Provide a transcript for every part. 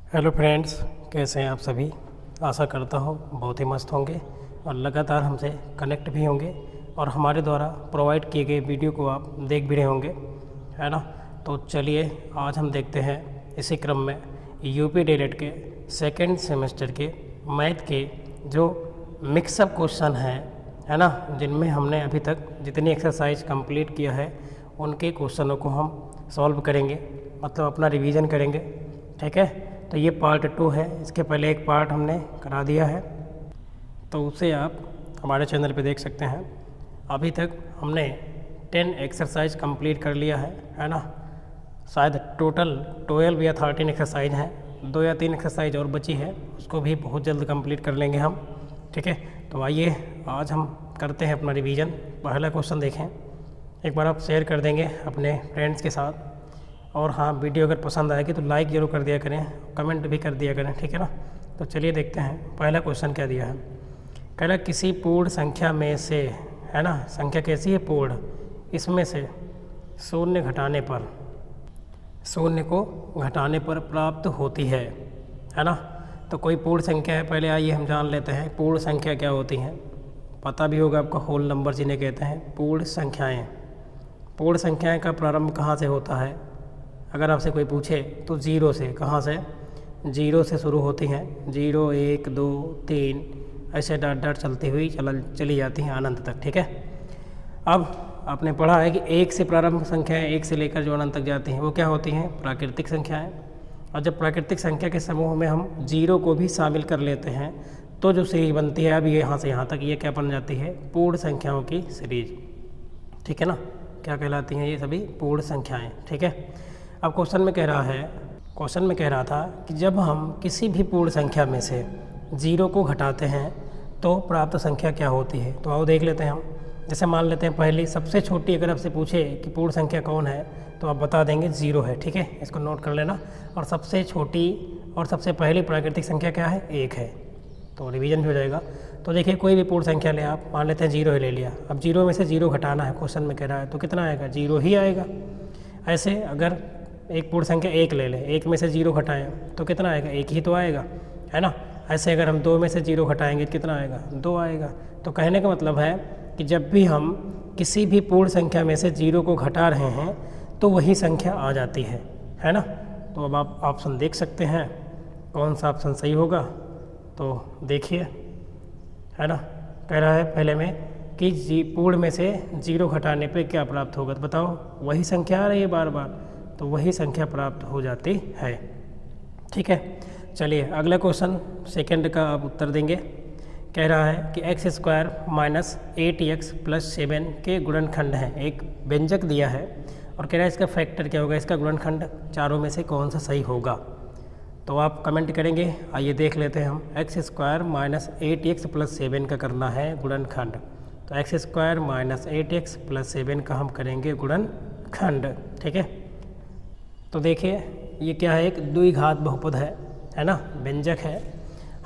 Hello friends, कैसे हैं आप सभी। आशा करता हूँ बहुत ही मस्त होंगे और लगातार हमसे कनेक्ट भी होंगे और हमारे द्वारा प्रोवाइड किए गए वीडियो को आप देख भी रहे होंगे, है ना। तो चलिए आज हम देखते हैं इसी क्रम में यूपी डीएलएड के सेकेंड सेमेस्टर के मैथ के जो मिक्सअप क्वेश्चन हैं, है ना, जिनमें हमने अभी तक जितनी एक्सरसाइज कंप्लीट किया है उनके क्वेश्चनों को हम सॉल्व करेंगे, मतलब अपना रिवीजन करेंगे। ठीक है, तो ये पार्ट 2 है। इसके पहले एक पार्ट हमने करा दिया है, तो उसे आप हमारे चैनल पे देख सकते हैं। अभी तक हमने 10 एक्सरसाइज कंप्लीट कर लिया है ना। शायद टोटल 12 या 13 एक्सरसाइज हैं, 2 या 3 एक्सरसाइज और बची है, उसको भी बहुत जल्द कंप्लीट कर लेंगे हम। ठीक है, तो आइए आज हम करते हैं अपना रिवीजन। पहला क्वेश्चन देखें, एक बार आप शेयर कर देंगे अपने फ्रेंड्स के साथ। और हाँ, वीडियो अगर पसंद आएगी तो लाइक ज़रूर कर दिया करें, कमेंट भी कर दिया करें, ठीक है ना। तो चलिए देखते हैं पहला क्वेश्चन क्या दिया है। कह रहा किसी पूर्ण संख्या में से, है ना, संख्या कैसी है पूर्ण, इसमें से शून्य को घटाने पर प्राप्त होती है ना। तो कोई पूर्ण संख्या है, पहले आइए हम जान लेते हैं पूर्ण संख्या क्या होती हैं। पता भी होगा आपको, होल नंबर जिन्हें कहते हैं पूर्ण संख्याएँ। पूर्ण संख्याएँ का प्रारंभ कहाँ से होता है, अगर आपसे कोई पूछे तो जीरो से। कहाँ से? जीरो से शुरू होती हैं। 0 1 2 3 ऐसे डाट डाट चलती हुई चली जाती हैं अनंत तक। ठीक है, अब आपने पढ़ा है कि 1 से प्रारंभ संख्याएं, 1 से लेकर जो अनंत तक जाती हैं वो क्या होती हैं, प्राकृतिक संख्याएं। और जब प्राकृतिक संख्या के समूह में हम जीरो को भी शामिल कर लेते हैं तो जो सीरीज बनती है, अब ये यहाँ से यहाँ तक, ये क्या बन जाती है, पूर्ण संख्याओं की सीरीज। ठीक है ना, क्या कहलाती हैं ये सभी, पूर्ण संख्याएँ। ठीक है, अब क्वेश्चन में कह रहा था कि जब हम किसी भी पूर्ण संख्या में से जीरो को घटाते हैं तो प्राप्त संख्या क्या होती है। तो आओ देख लेते हैं हम। जैसे मान लेते हैं पहली सबसे छोटी, अगर आपसे पूछे कि पूर्ण संख्या कौन है तो आप बता देंगे जीरो है। ठीक है, इसको नोट कर लेना। और सबसे छोटी और सबसे पहली प्राकृतिक संख्या क्या है, 1 है। तो रिवीजन भी हो जाएगा। तो देखिए कोई भी पूर्ण संख्या ले आप, मान लेते हैं जीरो ही ले लिया। अब जीरो में से जीरो घटाना है, क्वेश्चन में कह रहा है, तो कितना आएगा, जीरो ही आएगा। ऐसे अगर एक पूर्ण संख्या 1 ले लें, 1 में से 0 घटाएं तो कितना आएगा, 1 ही तो आएगा, है ना। ऐसे अगर हम 2 में से 0 घटाएंगे तो कितना आएगा, 2 आएगा। तो कहने का मतलब है कि जब भी हम किसी भी पूर्ण संख्या में से 0 को घटा रहे हैं तो वही संख्या आ जाती है ना। तो अब आप ऑप्शन देख सकते हैं कौन सा ऑप्शन सही होगा। तो देखिए, है ना, कह रहा है पहले में कि पूर्ण में से 0 घटाने पे क्या प्राप्त होगा। तो बताओ, वही संख्या आ रही है बार बार, तो वही संख्या प्राप्त हो जाती है। ठीक है, चलिए अगला क्वेश्चन सेकंड का आप उत्तर देंगे। कह रहा है कि x² - 8x + 7 के गुणनखंड हैं। एक व्यंजक दिया है और कह रहा है इसका फैक्टर क्या होगा, इसका गुणनखंड चारों में से कौन सा सही होगा। तो आप कमेंट करेंगे। आइए देख लेते हैं हम। x² - 8x + 7 का करना है गुणनखंड। तो x² - 8x + 7 का हम करेंगे गुणनखंड। ठीक है, तो देखिए ये क्या है, एक द्विघात बहुपद है ना, व्यंजक है।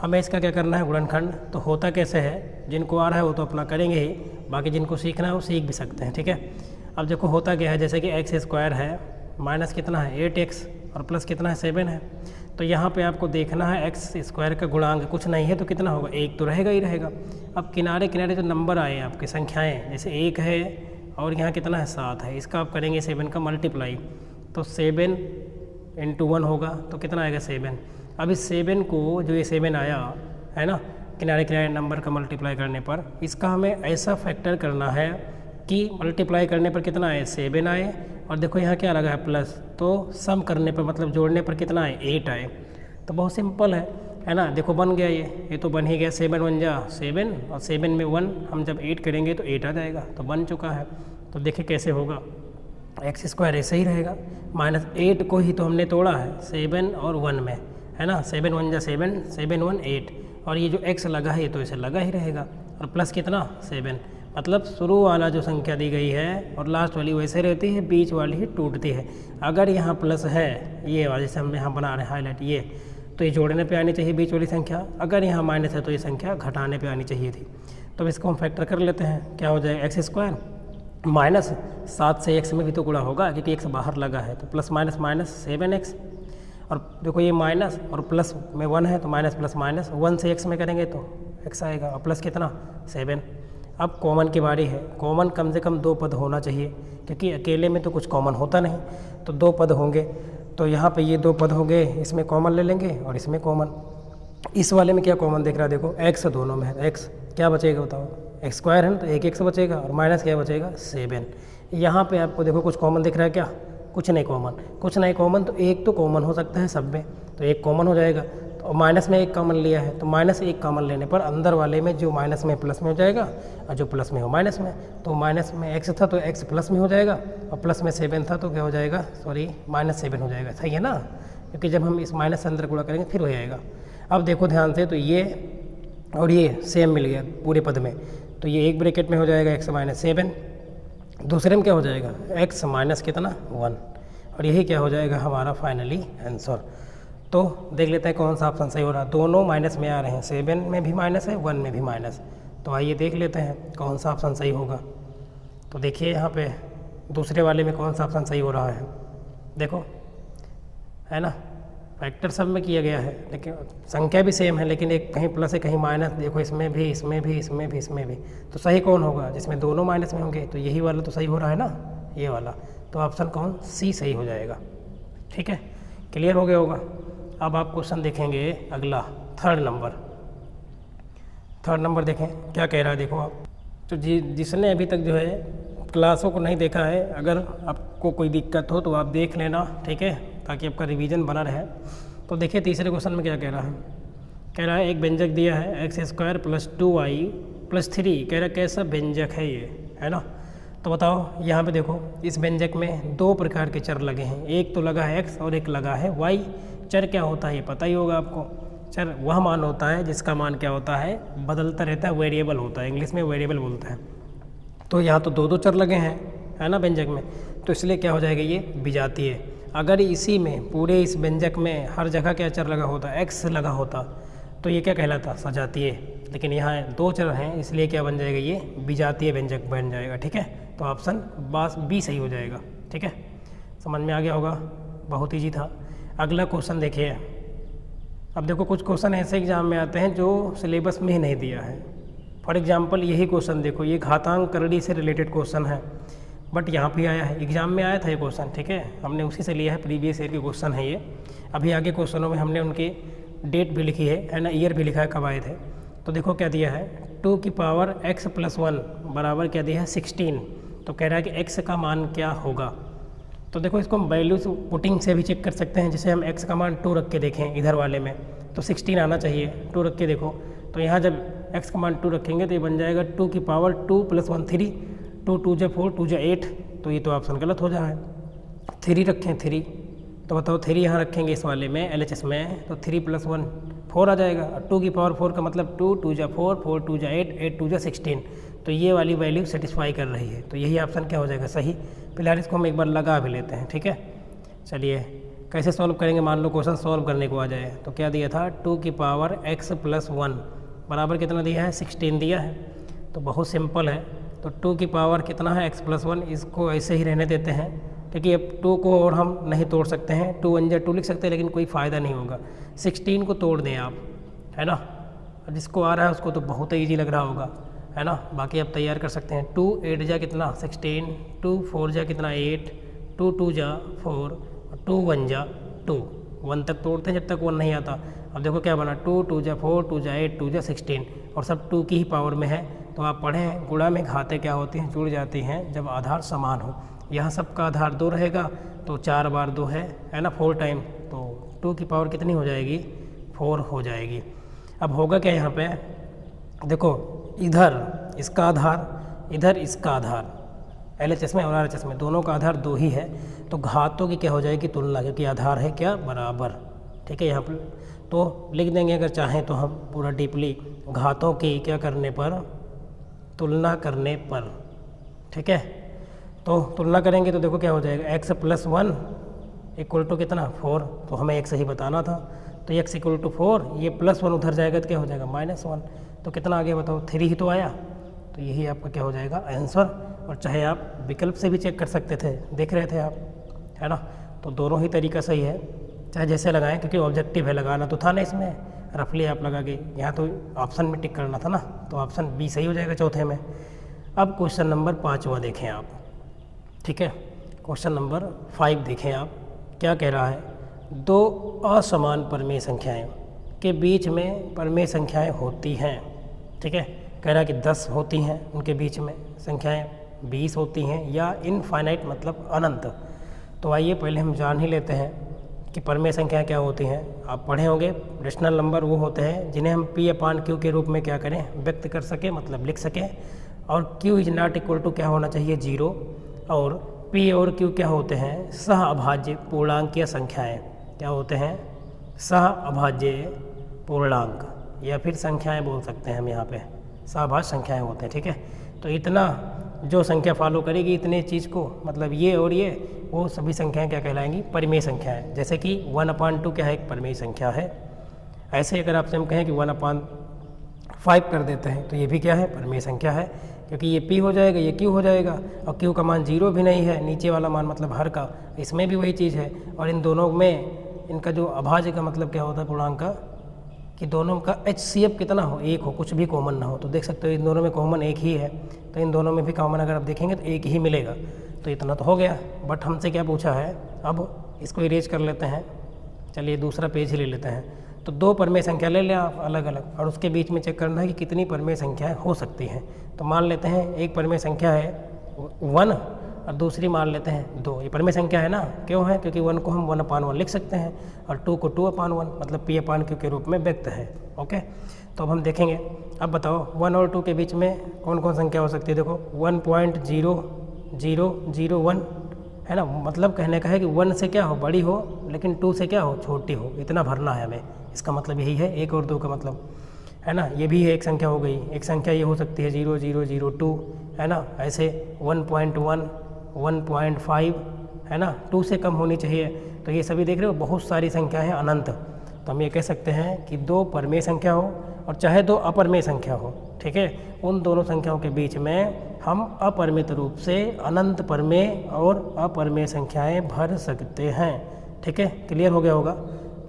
हमें इसका क्या करना है, गुणनखंड। तो होता कैसे है, जिनको आ रहा है वो तो अपना करेंगे ही, बाकी जिनको सीखना है वो सीख भी सकते हैं। ठीक है, अब देखो होता क्या है, जैसे कि x² है, माइनस कितना है 8x और प्लस कितना है 7 है। तो यहाँ पे आपको देखना है x² का गुणांक कुछ नहीं है तो कितना होगा, 1 तो रहेगा ही रहेगा। अब किनारे किनारे जो नंबर आए हैं आपके संख्याएँ, जैसे 1 है और यहाँ कितना है 7 है, इसका आप करेंगे 7 का मल्टीप्लाई। तो 7 × 1 होगा तो कितना आएगा 7। अब इस 7 को, जो ये 7 आया है ना, किनारे किनारे नंबर का मल्टीप्लाई करने पर, इसका हमें ऐसा फैक्टर करना है कि मल्टीप्लाई करने पर कितना आए, 7 आए। और देखो यहाँ क्या लगा है प्लस, तो सम करने पर मतलब जोड़ने पर कितना आए, 8 आए। तो बहुत सिंपल है ना। देखो बन गया, ये तो बन ही गया। 7 1 जा 7 और 7 में 1 हम जब 8 करेंगे तो 8 आ जाएगा, तो बन चुका है। तो देखिए कैसे होगा, x² ऐसे ही रहेगा। -8 को ही तो हमने तोड़ा है 7 और 1 में, है ना। 7 1 जा 7, 7 1 8, और ये जो x लगा है ये तो इसे लगा ही रहेगा। और प्लस कितना 7, मतलब शुरू वाला जो संख्या दी गई है और लास्ट वाली वैसे रहती है, बीच वाली ही टूटती है। अगर यहाँ प्लस है, ये वाला जैसे हम यहाँ बना रहे हैं हाईलाइट, ये तो ये जोड़ने पे आनी चाहिए बीच वाली संख्या। अगर यहाँ माइनस है तो ये संख्या घटाने पे आनी चाहिए थी। तो इसको हम फैक्टर कर लेते हैं, क्या हो जाएगा, x² -7 से x में भी तो गुणा होगा क्योंकि x बाहर लगा है, तो प्लस माइनस 7x और देखो ये माइनस और प्लस में 1 है तो माइनस प्लस माइनस 1 से x में करेंगे तो x आएगा और प्लस कितना 7। अब कॉमन की बारी है। कॉमन कम से कम 2 पद होना चाहिए क्योंकि अकेले में तो कुछ कॉमन होता नहीं, तो 2 पद होंगे। तो यहाँ पे ये 2 पद होंगे, इसमें कॉमन ले लेंगे और इसमें कॉमन। इस वाले में क्या कॉमन दिख रहा है, देखो x दोनों में है, x क्या बचेगा बताओ, x स्क्वायर है ना, तो एक x बचेगा और माइनस क्या बचेगा 7। यहाँ पे आपको देखो कुछ कॉमन दिख रहा है क्या, कुछ नहीं कॉमन, कुछ नहीं कॉमन, तो एक तो कॉमन हो सकता है सब में, तो एक कॉमन हो जाएगा। तो माइनस में एक कॉमन लिया है तो माइनस एक कॉमन लेने पर अंदर वाले में जो माइनस में प्लस में हो जाएगा और जो प्लस में हो माइनस में। तो माइनस में x था तो x प्लस में हो जाएगा और प्लस में 7 था तो क्या हो जाएगा, सॉरी -7 हो जाएगा। सही है ना, क्योंकि जब हम इस माइनस से अंदर गुणा करेंगे फिर हो जाएगा। अब देखो ध्यान से, तो ये और ये सेम मिल गया पूरे पद में, तो ये एक ब्रैकेट में हो जाएगा x - 7, दूसरे में क्या हो जाएगा x माइनस कितना 1, और यही क्या हो जाएगा हमारा फाइनली आंसर। तो देख लेते हैं कौन सा ऑप्शन सही हो रहा है। दोनों माइनस में आ रहे हैं, 7 में भी माइनस है, 1 में भी माइनस। तो आइए देख लेते हैं कौन सा ऑप्शन सही होगा। तो देखिए यहाँ पे दूसरे वाले में कौन सा ऑप्शन सही हो रहा है, देखो है ना, फैक्टर सब में किया गया है लेकिन संख्या भी सेम है, लेकिन एक कहीं प्लस है कहीं माइनस। देखो इसमें भी, इसमें भी, इसमें भी, इसमें भी, तो सही कौन होगा, जिसमें दोनों माइनस में होंगे, तो यही वाला तो सही हो रहा है ना, ये वाला। तो ऑप्शन कौन, सी सही हो जाएगा। ठीक है, क्लियर हो गया होगा। अब आप क्वेश्चन देखेंगे अगला, थर्ड नंबर देखें क्या कह रहा है, देखो आप। तो जिसने अभी तक जो है क्लासों को नहीं देखा है, अगर आपको कोई दिक्कत हो तो आप देख लेना, ठीक है, ताकि आपका रिवीजन बना रहे। तो देखिए तीसरे क्वेश्चन में क्या कह रहा है, कह रहा है एक व्यंजक दिया है x² + 2y + 3, कह रहा है कैसा व्यंजक है ये, है ना। तो बताओ यहाँ पे देखो इस व्यंजक में 2 प्रकार के चर लगे हैं, एक तो लगा है x और एक लगा है y। चर क्या होता है ये पता ही होगा आपको, चर वह मान होता है जिसका मान क्या होता है, बदलता रहता है, वेरिएबल होता है, इंग्लिश में वेरिएबल बोलता है। तो यहाँ तो 2 चर लगे हैं, है ना व्यंजक में, तो इसलिए क्या हो जाएगा ये विजातीय। अगर इसी में पूरे इस व्यंजक में हर जगह क्या चर लगा होता, x लगा होता, तो ये क्या कहलाता, सजातीय। लेकिन यहाँ 2 चर हैं इसलिए क्या बन जाएगा, ये विजातीय व्यंजक बन जाएगा। ठीक है, तो ऑप्शन बस बी सही हो जाएगा। ठीक है, समझ में आ गया होगा, बहुत ईजी था। अगला क्वेश्चन देखिए। अब देखो कुछ क्वेश्चन ऐसे एग्जाम में आते हैं जो सिलेबस में ही नहीं दिया है। फॉर एग्जांपल यही क्वेश्चन देखो, ये घातांक करड़ी से रिलेटेड क्वेश्चन है, बट यहाँ पे आया है, एग्जाम में आया था ये क्वेश्चन। ठीक है, हमने उसी से लिया है, प्रीवियस ईयर के क्वेश्चन है ये। अभी आगे क्वेश्चनों में हमने उनकी डेट भी लिखी है ना, ईयर भी लिखा है कब आए थे। तो देखो क्या दिया है, 2 की पावर x + 1 बराबर क्या दिया है 16। तो कह रहा है कि x का मान क्या होगा। तो देखो इसको हम वैल्यूज पुटिंग से भी चेक कर सकते हैं। जैसे हम x का मान 2 रख के देखें इधर वाले में, तो 16 आना चाहिए, 2 रख के देखो। तो यहाँ जब x का मान 2 रखेंगे तो ये बन जाएगा 2 की पावर 2 + 1 3, 2 2 × 4 2 × 8, तो ये तो ऑप्शन गलत हो जाए। 3 रखें 3, तो बताओ 3 यहाँ रखेंगे इस वाले में LHS में, तो 3 + 1 4 आ जाएगा। 2 की पावर 4 का मतलब 2 2 × 4 4 2 × 8 8 2 × 16, तो ये वाली वैल्यू सेटिस्फाई कर रही है, तो यही ऑप्शन क्या हो जाएगा सही। फिलहाल इसको हम एक बार लगा भी लेते हैं। ठीक है, चलिए कैसे सॉल्व करेंगे, मान लो क्वेश्चन सॉल्व करने को आ जाए। तो क्या दिया था, 2 की पावर x + 1 बराबर कितना दिया है 16 दिया है। तो बहुत सिंपल है, तो 2 की पावर कितना है x + 1, इसको ऐसे ही रहने देते हैं क्योंकि अब 2 को और हम नहीं तोड़ सकते हैं, 2 1 × 2 लिख सकते हैं लेकिन कोई फ़ायदा नहीं होगा। 16 को तोड़ दें आप, है ना, जिसको आ रहा है उसको तो बहुत ईजी लग रहा होगा, है ना। बाकी आप तैयार कर सकते हैं। 2 8 जा कितना 16, 2 4 जा कितना 8, 2 2 जा 4, 2 1 जा 2, 1 तक तोड़ते हैं जब तक 1 नहीं आता। अब देखो क्या बना, 2 2 जा 4 2 जा 8 2 जा 16, और सब 2 की ही पावर में है। तो आप पढ़ें गुणा में घाते क्या होती हैं, जुड़ जाती हैं जब आधार समान हो। यहाँ सबका आधार 2 रहेगा तो 4 बार 2 है ना, 4 टाइम, तो 2 की पावर कितनी हो जाएगी 4 हो जाएगी। अब होगा क्या यहाँ पे, देखो इधर इसका आधार, इधर इसका आधार, LHS में और RHS में दोनों का आधार 2 ही है, तो घातों की क्या हो जाएगी तुलना, क्योंकि आधार है क्या बराबर। ठीक है, यहाँ पर तो लिख देंगे अगर चाहें तो हम पूरा डीपली, घातों की क्या करने पर, तुलना करने पर। ठीक है, तो तुलना करेंगे तो देखो क्या हो जाएगा, x + 1 = कितना 4, तो हमें x ही बताना था, तो x = 4, ये +1 उधर जाएगा तो क्या हो जाएगा -1, तो कितना आ गया बताओ 3 ही तो आया। तो यही आपका क्या हो जाएगा आंसर। और चाहे आप विकल्प से भी चेक कर सकते थे, देख रहे थे आप, है ना। तो दोनों ही तरीका सही है, चाहे जैसे लगाएं, क्योंकि ऑब्जेक्टिव है, लगाना तो था ना इसमें, रफली आप लगा के, यहाँ तो ऑप्शन में टिक करना था ना, तो ऑप्शन बी सही हो जाएगा चौथे में। अब क्वेश्चन नंबर 5वां देखें आप, ठीक है। क्वेश्चन नंबर 5 देखें आप, क्या कह रहा है, दो असमान परमेय संख्याएं के बीच में परमेय संख्याएं होती हैं, ठीक है। कह रहा है कि 10 होती हैं उनके बीच में संख्याएं, 20 होती हैं, या इनफाइनाइट मतलब अनंत। तो आइए पहले हम जान ही लेते हैं कि परमेय संख्याएं क्या होती हैं। आप पढ़े होंगे, रेशनल नंबर वो होते हैं जिन्हें हम P/Q के रूप में क्या करें, व्यक्त कर सकें, मतलब लिख सकें। और Q is not equal to क्या होना चाहिए, 0। और P और Q क्या होते हैं, सह अभाज्य पूर्णांकीय संख्याएं। क्या होते हैं, सह अभाज्य पूर्णांक, या फिर संख्याएं बोल सकते हैं हम यहाँ पे, सहभाज्य संख्याएं होते हैं, ठीक है। तो इतना जो संख्या फॉलो करेगी इतने चीज़ को, मतलब ये और ये, वो सभी संख्याएं क्या कहलाएंगी, परिमेय संख्याएं। जैसे कि 1/2 क्या है, एक परिमेय संख्या है। ऐसे अगर आपसे हम कहें कि 1/5 कर देते हैं तो ये भी क्या है, परिमेय संख्या है, क्योंकि ये P हो जाएगा, ये Q हो जाएगा, और Q का मान 0 भी नहीं है, नीचे वाला मान मतलब हर का, इसमें भी वही चीज़ है। और इन दोनों में इनका जो अभाज्य का मतलब क्या होता है पूर्णांक का, कि दोनों का HCF कितना हो, एक हो, कुछ भी कॉमन ना हो। तो देख सकते हो इन दोनों में कॉमन एक ही है, तो इन दोनों में भी कॉमन अगर आप देखेंगे तो एक ही मिलेगा। तो इतना तो हो गया, बट हमसे क्या पूछा है, अब इसको इरेज कर लेते हैं। चलिए दूसरा पेज ही ले लेते हैं। तो दो परमेय संख्या ले लें आप अलग अलग, और उसके बीच में चेक करना है कि कितनी परमेय संख्याएँ हो सकती हैं। तो मान लेते हैं एक परमेय संख्या है 1 और दूसरी मान लेते हैं 2। ये परमेय संख्या है ना, क्यों है, क्योंकि 1 को हम 1/1 लिख सकते हैं और 2 को 2/1 मतलब P/Q के रूप में व्यक्त है। ओके, तो अब हम देखेंगे। अब बताओ 1 और 2 के बीच में कौन कौन संख्या हो सकती है। देखो 1.0001 है ना, मतलब कहने का है कि 1 से क्या हो, बड़ी हो, लेकिन 2 से क्या हो, छोटी हो। इतना भरना है हमें, इसका मतलब यही है 1 और 2 का मतलब, है ना। ये भी एक संख्या हो गई। एक संख्या ये हो सकती है 0002, है ना। ऐसे 1.1, 1.5, है ना, 2 से कम होनी चाहिए। तो ये सभी देख रहे हो, बहुत सारी संख्या है, अनंत। तो हम ये कह सकते हैं कि दो परमेय संख्या हो और चाहे दो अपरमेय संख्या हो, ठीक है, उन दोनों संख्याओं के बीच में हम अपरिमित रूप से अनंत परमेय और अपरमेय संख्याएं भर सकते हैं। ठीक है, क्लियर हो गया होगा।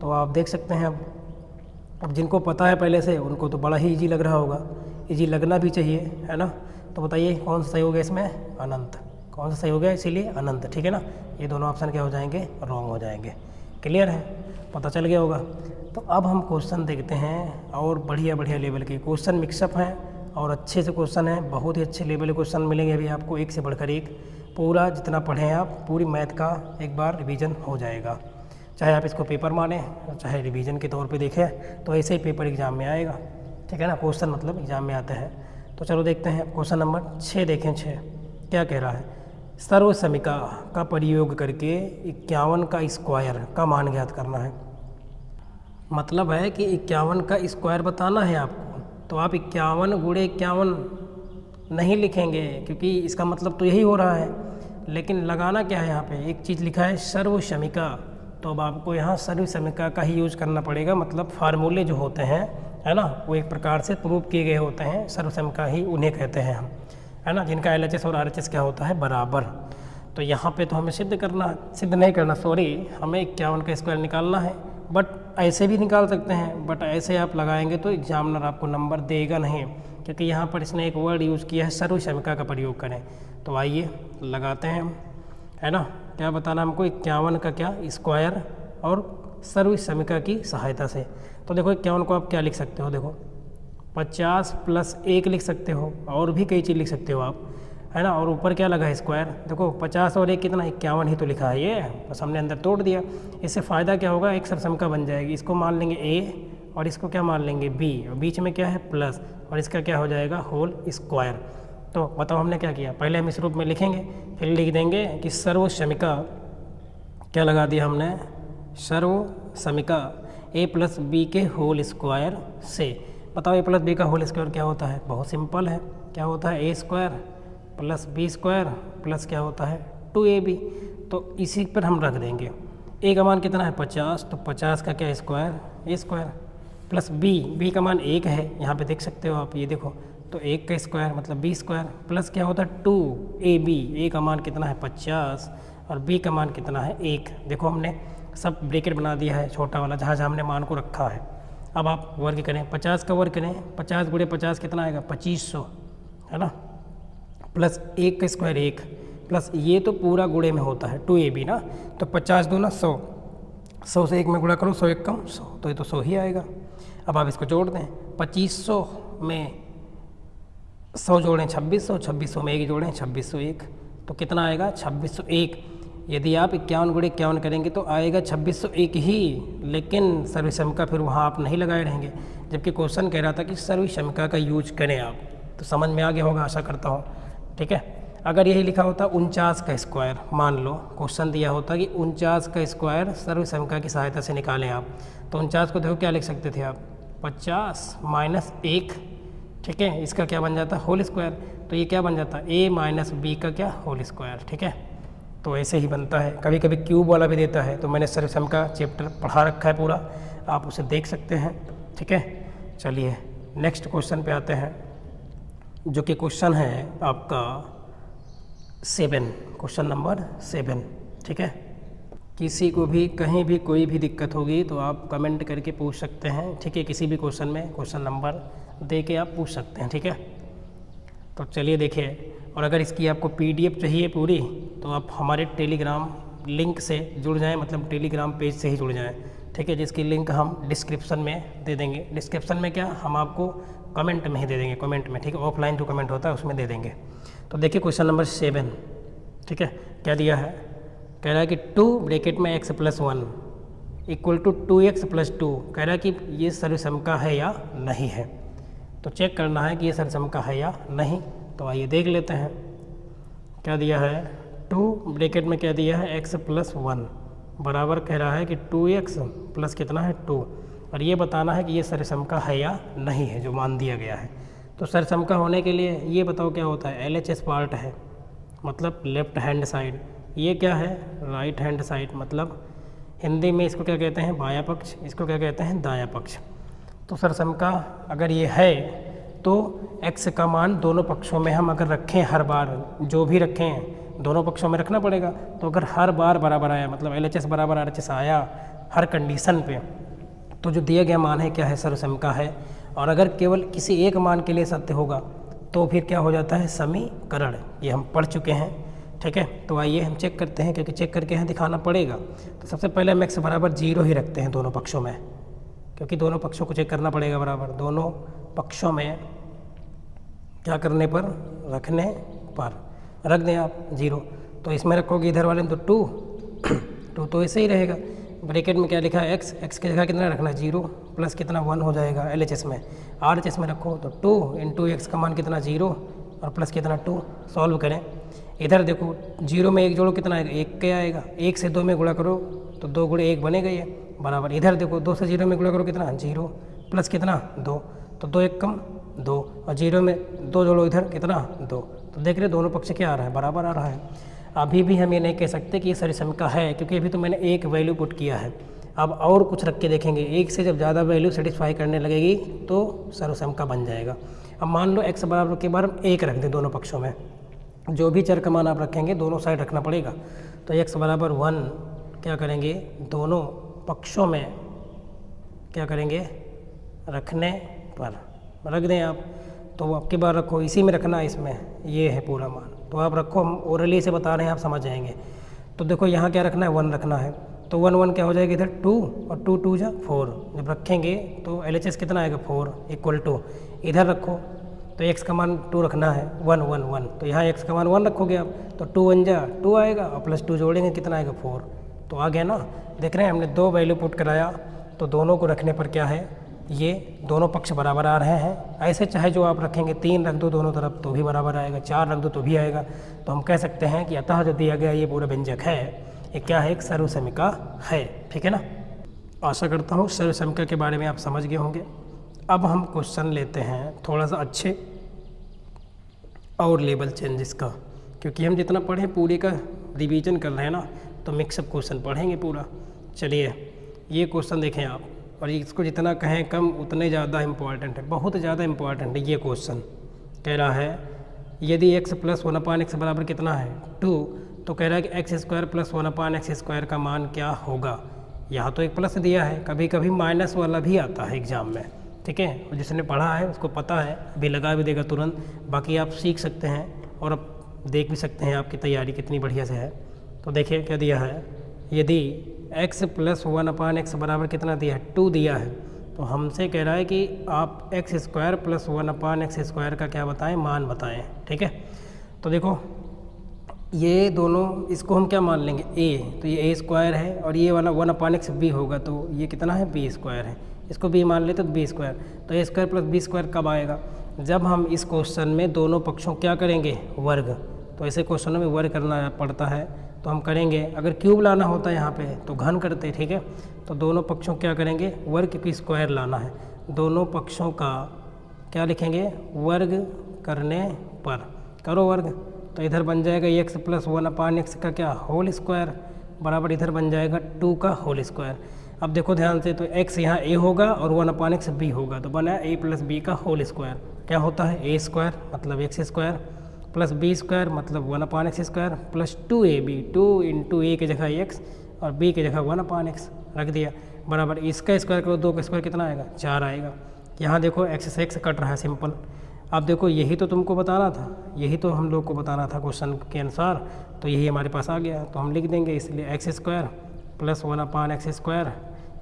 तो आप देख सकते हैं अब जिनको पता है पहले से उनको तो बड़ा ही इजी लग रहा होगा, इजी लगना भी चाहिए, है ना। तो बताइए कौन सा सही हो गया इसमें, अनंत। कौन सा सही हो गया, इसीलिए अनंत, ठीक है ना। ये दोनों ऑप्शन क्या हो जाएंगे, रॉन्ग हो जाएंगे। क्लियर है, पता चल गया होगा। तो अब हम क्वेश्चन देखते हैं, और बढ़िया बढ़िया लेवल के क्वेश्चन मिक्सअप हैं और अच्छे से क्वेश्चन हैं, बहुत ही अच्छे लेवल के क्वेश्चन मिलेंगे अभी आपको, एक से बढ़कर एक। पूरा जितना पढ़ें आप, पूरी मैथ का एक बार रिवीजन हो जाएगा। चाहे आप इसको पेपर माने चाहे रिवीजन के तौर पे देखें, तो ऐसे ही पेपर एग्ज़ाम में आएगा, ठीक है ना। क्वेश्चन मतलब एग्ज़ाम में आते हैं। तो चलो देखते हैं क्वेश्चन नंबर 6 देखें। 6 क्या कह रहा है, सर्वसमीका का प्रयोग करके 51 का स्क्वायर का मान ज्ञात करना है। मतलब है कि 51 का स्क्वायर बताना है आपको। तो आप 51 गुणे 51 नहीं लिखेंगे, क्योंकि इसका मतलब तो यही हो रहा है, लेकिन लगाना क्या है यहाँ पे, एक चीज़ लिखा है सर्वसमीका। तो अब आपको यहाँ सर्वसमीका का ही यूज करना पड़ेगा। मतलब फार्मूले जो होते हैं, है ना, वो एक प्रकार से प्रूव किए गए होते हैं। सर्वसमीका ही उन्हें कहते हैं हम, है ना, जिनका LHS और RHS क्या होता है, बराबर। तो यहाँ पे तो हमें सिद्ध नहीं करना, हमें 51 का स्क्वायर निकालना है। बट ऐसे भी निकाल सकते हैं, बट ऐसे आप लगाएंगे तो एग्जामिनर आपको नंबर देगा नहीं, क्योंकि यहाँ पर इसने एक वर्ड यूज़ किया है, सर्वसमीका का प्रयोग करें। तो आइए लगाते हैं हम, है ना। क्या बताना हमको, 51 का क्या स्क्वायर और सर्वसमीका की सहायता से। तो देखो 51 को आप क्या लिख सकते हो, देखो 50 + 1 लिख सकते हो, और भी कई चीज़ लिख सकते हो आप, है ना। और ऊपर क्या लगा है, स्क्वायर। देखो 50 और 1 कितना, 51 ही तो लिखा है ये, बस हमने अंदर तोड़ दिया। इससे फ़ायदा क्या होगा, एक सर्वसमीका बन जाएगी। इसको मान लेंगे A और इसको क्या मान लेंगे B, और बीच में क्या है प्लस, और इसका क्या हो जाएगा, होल स्क्वायर। तो बताओ हमने क्या किया, पहले हम इस रूप में लिखेंगे, फिर लिख देंगे कि सर्वसमीका, क्या लगा दिया हमने, सर्वसमीका A + B के होल स्क्वायर से। बताओ A + B का होल स्क्वायर क्या होता है, बहुत सिंपल है। क्या होता है, A² + B² प्लस क्या होता है 2AB। तो इसी पर हम रख देंगे। A का मान कितना है 50, तो 50 का क्या स्क्वायर, A² प्लस B का मान 1 है, यहाँ पे देख सकते हो आप, ये देखो। तो 1 का स्क्वायर मतलब B² प्लस क्या होता है 2AB। A का मान कितना है 50 और B का मान कितना है 1। देखो हमने सब ब्रैकेट बना दिया है छोटा वाला जहाँ जहाँ हमने मान को रखा है। अब आप वर्ग करें, 50 का वर्ग करें, 50 गुणे 50 कितना आएगा 2500, है ना, प्लस 1 का स्क्वायर 1, प्लस ये तो पूरा गुणे में होता है 2ab ना, तो 50 दूना 100, 100 से 1 में गुणा करो, 100 1 कम 100, तो ये तो 100 ही आएगा। अब आप इसको जोड़ दें, 2500 में 100 जोड़ें 2600, 2600 में 1 जोड़ें 2601, तो कितना आएगा 2601। यदि आप 51 गुणे 51 करेंगे तो आएगा 2601 ही, लेकिन सर्वसमिका फिर वहाँ आप नहीं लगाए रहेंगे, जबकि क्वेश्चन कह रहा था कि सर्वसमिका का यूज करें आप। तो समझ में आ गया होगा आशा करता हूँ, ठीक है। अगर यही लिखा होता 49 का स्क्वायर, मान लो क्वेश्चन दिया होता कि 49 का स्क्वायर सर्वसमिका की सहायता से निकालें आप, तो 49 को देखो क्या लिख सकते थे आप, 50 माइनस 1, ठीक है, इसका क्या बन जाता होल स्क्वायर, तो ये क्या बन जाता a माइनस बी का क्या होल स्क्वायर, ठीक है। तो ऐसे ही बनता है, कभी कभी क्यूब वाला भी देता है, तो मैंने सर्वसमिका चैप्टर पढ़ा रखा है पूरा, आप उसे देख सकते हैं, ठीक है। चलिए नेक्स्ट क्वेश्चन पे आते हैं, जो कि क्वेश्चन है आपका 7, क्वेश्चन नंबर 7, ठीक है। किसी को भी कहीं भी कोई भी दिक्कत होगी तो आप कमेंट करके पूछ सकते हैं, ठीक है, किसी भी क्वेश्चन में क्वेश्चन नंबर दे के आप पूछ सकते हैं, ठीक है। तो चलिए देखिए, और अगर इसकी आपको पीडीएफ चाहिए पूरी तो आप हमारे टेलीग्राम लिंक से जुड़ जाएं, मतलब टेलीग्राम पेज से ही जुड़ जाएं, ठीक है, जिसकी लिंक हम डिस्क्रिप्शन में दे देंगे। डिस्क्रिप्शन में क्या, हम आपको कमेंट में ही दे देंगे, कमेंट में, ठीक है, ऑफलाइन जो कमेंट होता है उसमें दे देंगे। तो देखिए क्वेश्चन नंबर 7, ठीक है, क्या दिया है, कह रहा है कि 2 ब्रैकेट में x + 1 इक्वल टू 2x + 2, कह रहा है कि ये सर्वसमिका है या नहीं है। तो चेक करना है कि ये सर्वसमिका है या नहीं, तो आइए देख लेते हैं। क्या दिया है, 2 ब्रैकेट में क्या दिया है x + 1 बराबर कह रहा है कि 2x प्लस कितना है 2, और ये बताना है कि ये सर्वसमिका है या नहीं है, जो मान दिया गया है। तो सर्वसमिका होने के लिए ये बताओ क्या होता है, LHS पार्ट है, मतलब लेफ्ट हैंड साइड, ये क्या है राइट हैंड साइड, मतलब हिंदी में इसको क्या कहते हैं बायां पक्ष, इसको क्या कहते हैं दायां पक्ष। तो सर्वसमिका अगर ये है तो x का मान दोनों पक्षों में हम अगर रखें, हर बार जो भी रखें दोनों पक्षों में रखना पड़ेगा। तो अगर हर बार बराबर आया, मतलब LHS बराबर RHS आया हर कंडीशन पे, तो जो दिया गया मान है क्या है सर्वसमिका है। और अगर केवल किसी एक मान के लिए सत्य होगा तो फिर क्या हो जाता है समीकरण, ये हम पढ़ चुके हैं, ठीक है। तो आइए हम चेक करते हैं, क्योंकि चेक करके यहाँ दिखाना पड़ेगा। तो सबसे पहले हम x बराबर 0 ही रखते हैं दोनों पक्षों में, क्योंकि दोनों पक्षों को चेक करना पड़ेगा बराबर, दोनों पक्षों में क्या करने पर, रखने पर रख दें आप 0। तो इसमें रखोगे इधर वाले में तो 2 तो ऐसे ही रहेगा। ब्रैकेट में क्या लिखा है x की जगह कितना रखना है 0 प्लस कितना 1 हो जाएगा LHS में, RHS में रखो तो 2 × x का मान कितना 0 और प्लस कितना 2। सॉल्व करें, इधर देखो 0 में 1 जोड़ो कितना आएगा 1 क्या आएगा, 1 से 2 में गुणा करो तो 2 × 1 बनेगा ये बराबर। इधर देखो 2 से 0 में गुणा करो कितना 0 प्लस कितना 2, तो 2 1 कम 2, और 0 में 2 जोड़ो इधर कितना 2। तो देख रहे दोनों पक्ष क्या आ रहा है बराबर आ रहा है। अभी भी हम ये नहीं कह सकते कि ये सर्वसमिका है, क्योंकि अभी तो मैंने एक वैल्यू पुट किया है। अब और कुछ रख के देखेंगे, एक से जब ज़्यादा वैल्यू सेटिस्फाई करने लगेगी तो सर्वसमिका बन जाएगा। अब मान लो x बराबर के बार 1 रख दें दोनों पक्षों में, जो भी चर का मान आप रखेंगे दोनों साइड रखना पड़ेगा। तो x बराबर 1 क्या करेंगे दोनों पक्षों में क्या करेंगे रखने पर रख दें आप। तो आपके बार रखो, इसी में रखना है, इसमें ये है पूरा मान, तो आप रखो, हम ओरली से बता रहे हैं आप समझ जाएंगे। तो देखो यहाँ क्या रखना है 1 रखना है, तो 1 1 क्या हो जाएगा इधर 2 और 2 2 जा 4, जब रखेंगे तो LHS कितना आएगा 4 इक्वल टू इधर रखो, तो x का मान 2 रखना है 1 1 1, तो यहाँ x का मान 1 रखोगे आप तो 2 1 जा 2 आएगा और प्लस 2 जोड़ेंगे कितना आएगा 4, तो आ गया ना। देख रहे हैं हमने 2 वैल्यू पुट कराया, तो दोनों को रखने पर क्या है ये दोनों पक्ष बराबर आ रहे हैं। ऐसे चाहे जो आप रखेंगे 3 रख दो दोनों तरफ तो भी बराबर आएगा, 4 रख दो तो भी आएगा। तो हम कह सकते हैं कि अतः जो दिया गया ये पूरा व्यंजक है ये क्या है एक सर्वसमिका है, ठीक है ना। आशा करता हूँ सर्वसमिका के बारे में आप समझ गए होंगे। अब हम क्वेश्चन लेते हैं थोड़ा सा अच्छे और लेवल चेंजेस का, क्योंकि हम जितना पढ़े पूरे का रिवीजन कर रहे हैं ना, तो मिक्सअप क्वेश्चन पढ़ेंगे पूरा। चलिए ये क्वेश्चन देखें आप, और इसको जितना कहें कम उतने ज़्यादा इम्पॉर्टेंट है, बहुत ज़्यादा इम्पॉर्टेंट है। ये क्वेश्चन कह रहा है यदि x + 1/x बराबर कितना है 2, तो कह रहा है कि x² + 1/x² का मान क्या होगा। यहाँ तो एक प्लस दिया है, कभी कभी माइनस वाला भी आता है एग्ज़ाम में, ठीक है। और जिसने पढ़ा है उसको पता है, अभी लगा भी देगा तुरंत। बाकी आप सीख सकते हैं और अब देख भी सकते हैं आपकी तैयारी कितनी बढ़िया से है। तो देखिए क्या दिया है, यदि x + 1/x बराबर कितना दिया है, 2 दिया है, तो हमसे कह रहा है कि आप x² + 1/x² का क्या बताएं, मान बताएं, ठीक है। तो देखो ये दोनों, इसको हम क्या मान लेंगे, a, तो ये a² है और ये वाला 1/x b होगा, तो ये कितना है, b² है। इसको b मान लेते तो b², तो a² + b² कब आएगा, जब हम इस क्वेश्चन में दोनों पक्षों क्या करेंगे, वर्ग। तो ऐसे क्वेश्चनों में वर्ग करना पड़ता है, तो हम करेंगे। अगर क्यूब लाना होता है यहाँ पे तो घन करते, ठीक है। तो दोनों पक्षों क्या करेंगे, वर्ग की स्क्वायर लाना है। दोनों पक्षों का क्या लिखेंगे, वर्ग करने पर, करो वर्ग, तो इधर बन जाएगा x + 1/x का क्या, होल स्क्वायर, बराबर इधर बन जाएगा 2 का होल स्क्वायर। अब देखो ध्यान से, तो x यहाँ a होगा और 1/x b होगा, तो बना a + b का होल स्क्वायर। क्या होता है, a² मतलब x² + b² मतलब 1/x² + 2ab, 2 × a की जगह x और b की जगह 1/x रख दिया, बराबर इसका स्क्वायर करो, 2 का स्क्वायर कितना आएगा, 4 आएगा। यहाँ देखो x से x कट रहा है, सिंपल। अब देखो यही तो तुमको बताना था, यही तो हम लोग को बताना था क्वेश्चन के अनुसार, तो यही हमारे पास आ गया, तो हम लिख देंगे, इसलिए x² + 1/x²